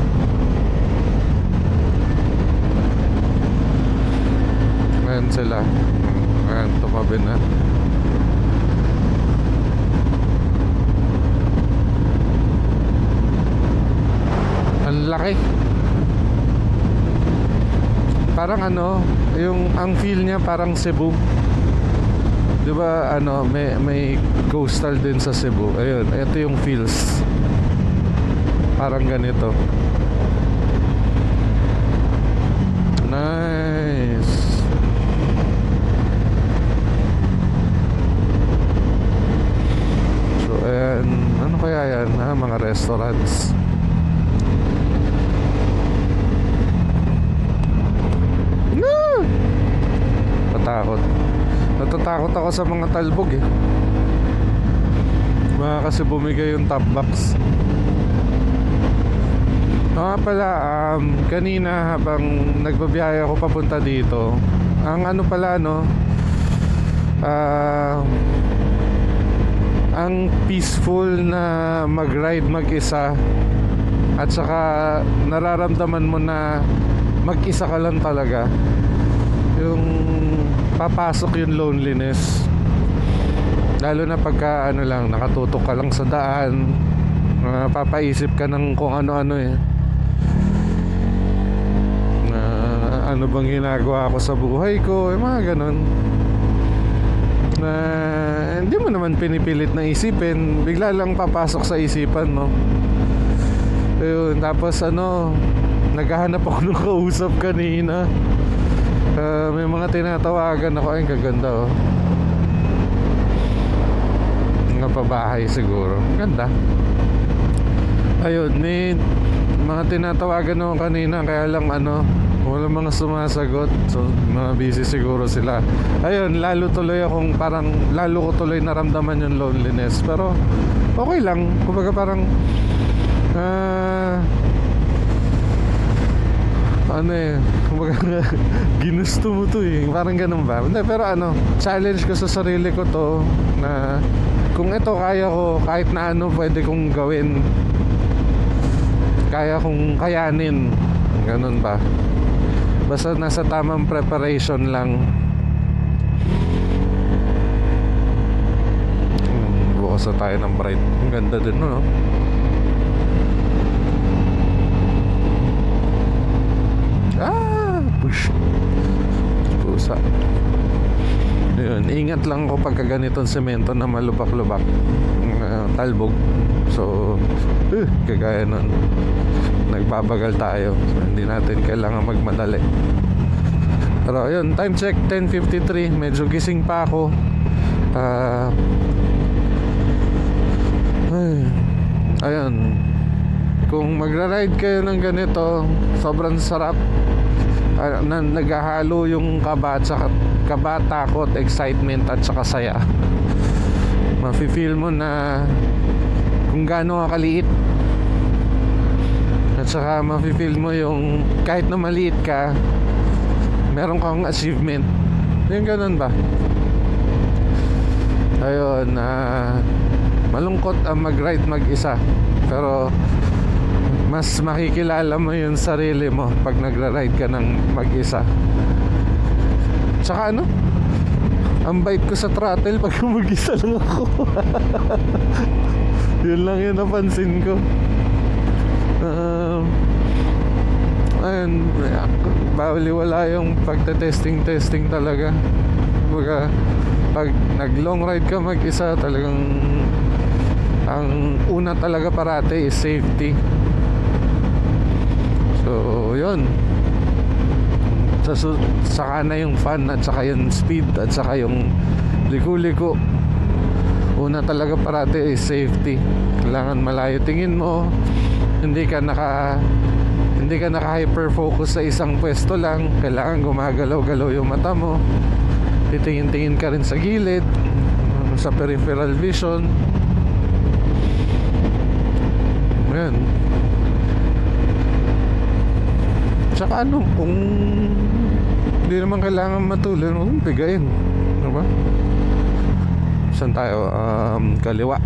Speaker 1: Ayan sila. Ayan, tumabi na. Ang laki. Parang ano, yung ang feel niya parang Cebu. 'Di ba ano, may coastal din sa Cebu. Ayun, ito yung feels. Parang ganito. Nice. So ayan, ano kaya yan? Mga restaurants. Natatakot ako sa mga talbog eh. Baka kasi bumigay yung top box. Pala, kanina habang nagbabiyahe ako papunta dito, ang ano pala no, ang peaceful na mag-ride mag-isa. At saka nararamdaman mo na mag-isa ka lang talaga. Yung papasok yung loneliness. Lalo na pagka ano lang, nakatutok ka lang sa daan, papaisip ka ng kung ano-ano eh. Ano bang ginagawa ko sa buhay ko, mga ganun. Hindi mo naman pinipilit na isipin, bigla lang papasok sa isipan mo. Ayun, tapos ano, naghahanap ako ng kausap kanina. May mga tinatawagan ako. Ay, kaganda oh. Mga pabahay siguro. Ganda. Ayun, may mga tinatawagan ako kanina. Kaya lang ano, walang mga sumasagot. So mga busy siguro sila. Ayun, lalo ko tuloy naramdaman yung loneliness. Pero okay lang. Kumbaga parang ano eh, kumbaga ginusto mo to eh, parang ganun ba? Hindi, pero ano, challenge ko sa sarili ko to na kung ito kaya ko, kahit na ano pwede kong gawin, kaya kong kayanin, ganun ba? Basta nasa tamang preparation lang. Bukas na tayo ng bright. Ang ganda din, no? Push. Pusa. Yun, ingat lang ko pagka ganitong semento na malubak-lubak, talbog. So, kagaya nun, nagbabagal tayo. So, hindi natin kailangan magmadali. Pero yun, time check 10:53. Medyo gising pa ako. Ayun, kung magra-ride kayo ng ganito, sobrang sarap. Naghahalo yung kaba, takot, excitement at saka saya. Mafe-feel mo na kung gaano ka kaliit. At saka mafe-feel mo yung kahit na maliit ka, meron kang achievement. Yung ganun ba? Ayun, malungkot ang mag-ride mag-isa. Pero mas makikilala mo yung sarili mo pag nagra-ride ka ng mag-isa. Tsaka ano, ang bait ko sa throttle pag mag-isa lang ako. Yun lang yung napansin ko. Ayun, bawaliwala yung pagte-testing talaga. Kumbaga, pag nag-long ride ka mag-isa, talagang ang una talaga parate is safety. So, yun. Saka na yung fun at saka yung speed at saka yung liku-liku. Una talaga parate is safety. Kailangan malayo tingin mo. Hindi ka naka-hyper focus sa isang pwesto lang. Kailangan gumagalaw-galaw yung mata mo. Titingin-tingin ka rin sa gilid, sa peripheral vision. Ayan. Tsaka ano, kung hindi naman kailangan matulin, huwag mong pigayin. Ano ba? Saan tayo? Kaliwa.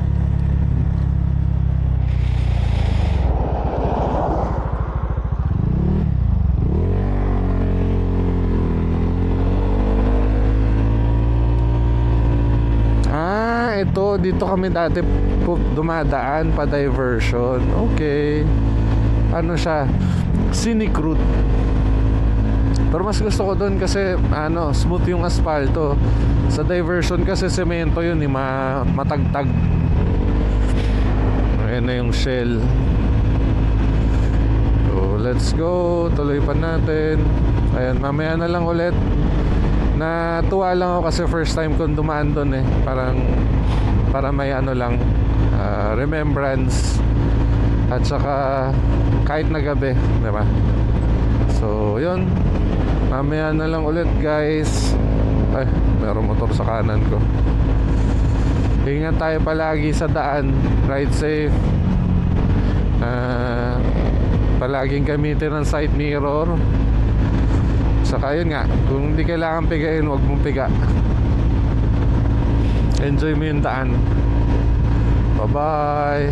Speaker 1: Ito, dito kami dati dumadaan pa diversion. Okay. Ano siya? Scenic route. Pero mas gusto ko doon kasi smooth yung asfalto. Sa diversion kasi semento yun, matagtag. Ayan na yung shell. So, let's go. Tuloy pa natin. Ayan, mamaya na lang ulit. Natuwa lang ako kasi first time kong dumaan doon para may remembrance at saka kahit na gabi, diba? So yun, mamaya na lang ulit guys. Ay, meron motor sa kanan ko. Ingat tayo palagi sa daan. Ride safe. Palaging gamitin ang side mirror. Saka yun nga, kung hindi kailangan pigain, huwag mong piga. Enjoy mo yung daan. Bye-bye.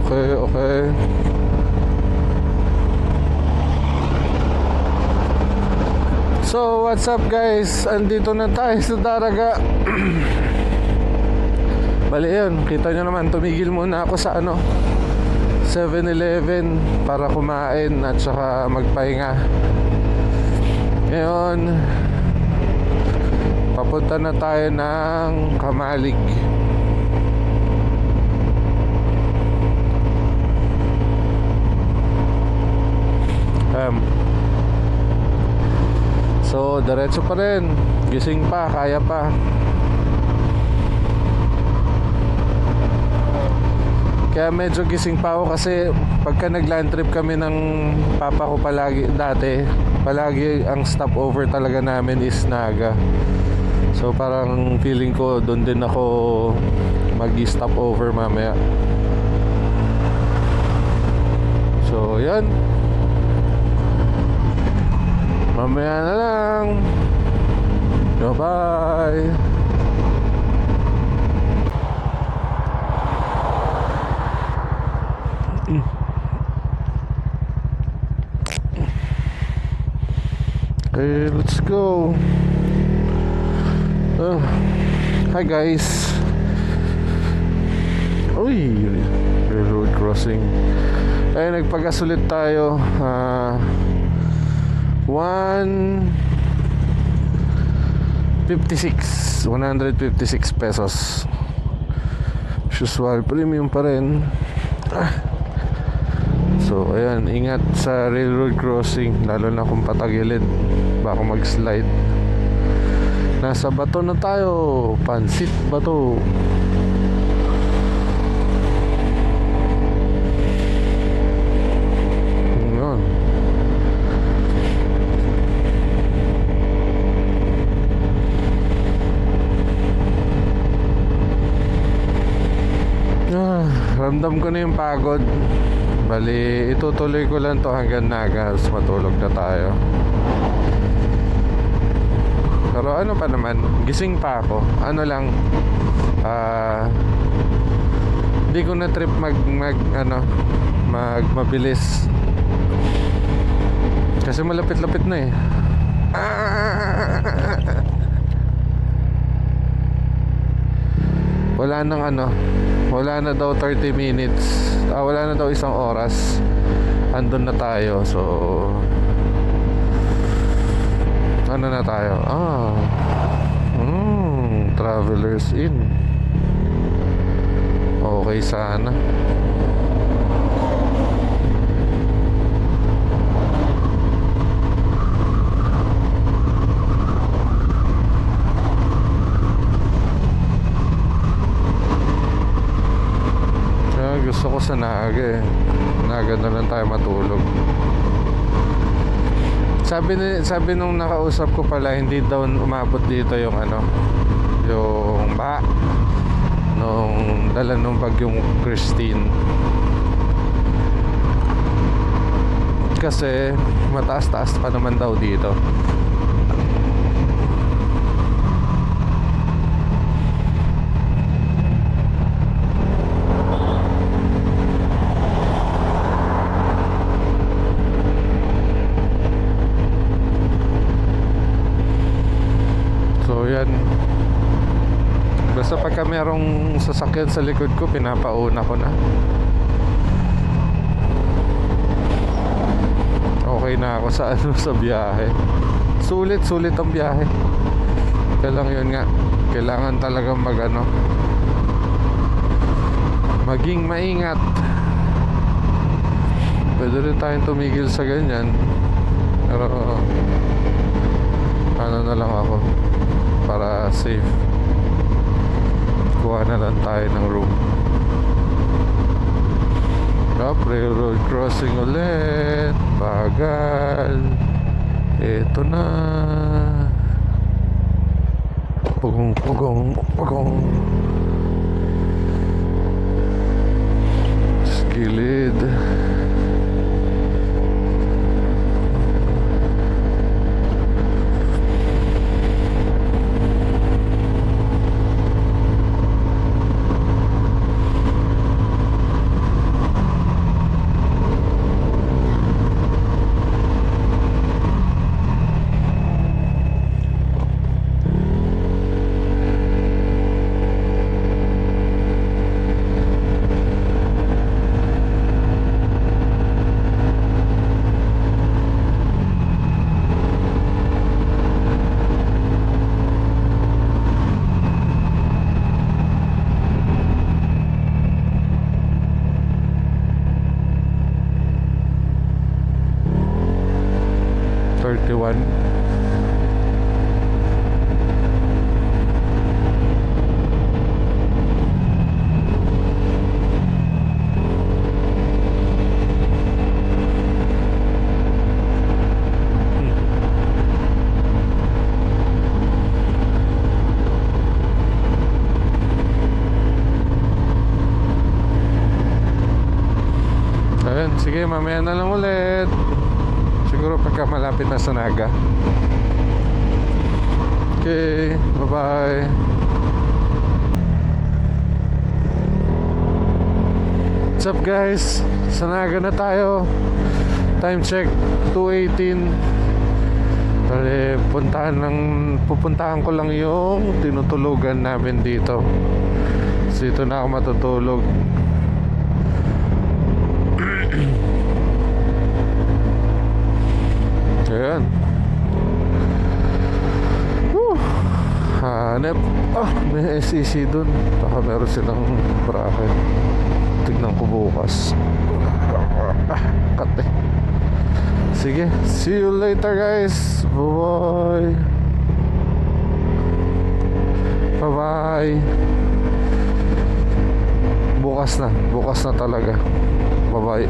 Speaker 1: Okay. So, what's up guys? Andito na tayo sa Daraga. Bali yun, kita nyo naman, tumigil muna ako sa 7-Eleven para kumain at saka magpahinga. Ngayon, papunta na tayo ng Kamalig. So, diretso pa rin. Gising pa, kaya pa. Kaya medyo gising pa ako kasi pagka nag-land trip kami ng papa ko palagi dati, palagi ang stopover talaga namin is Naga. So parang feeling ko doon din ako mag-stopover mamaya. So yan. Mamaya na lang. Bye-bye. Okay, let's go. Hi guys. Uy, railroad crossing. Ay, nagpagas ulit tayo. 156 pesos. Usual premium pa rin. So ayan, ingat sa railroad crossing, lalo na kung patagilid, baka mag-slide. Nasa bato na tayo, Pansit Bato. Yun. Ramdam ko na yung pagod. Bali, itutuloy ko lang to hanggang Naga, tapos matulog na tayo. Pero ano pa naman, gising pa ako. Ano lang, di ko na trip mabilis. Kasi malapit-lapit na eh. Wala na daw 30 minutes. Wala na daw isang oras. Andun na tayo. So ano na tayo? Travelers Inn. Okay sana. Gusto ko sa Naga eh. Naga na lang tayo matulog. Sabi nung nakausap ko pala, hindi daw umabot dito yung yung baha nung dala nung bagyong Christine. Kasi mataas-taas pa naman daw dito. Basta pagka merong sasakyan sa likod ko, pinapauna ko na. Okay na ako sa sa biyahe. Sulit ang biyahe. Kaya lang yun nga, kailangan talagang maging maingat. Pwede rin tayong tumigil sa ganyan. Pero ano na lang ako para safe. Kuha na lang tayo ng room. Railroad crossing ulit. Bagal. Ito na. Pugong. Gilid. Sige, mamaya na lang ulit. Siguro pagka malapit na sa Naga. Okay, bye-bye. What's up guys? Sa Naga na tayo. Time check 2:18. Bale, pupuntahan ko lang yung tinutulugan namin dito. So dito na ako matutulog. Ayan. Hanep. May SEC dun. Baka meron silang bracket. Tignan ko bukas. Kate. Sige, see you later guys. Bye bye. Bukas na talaga. Bye bye.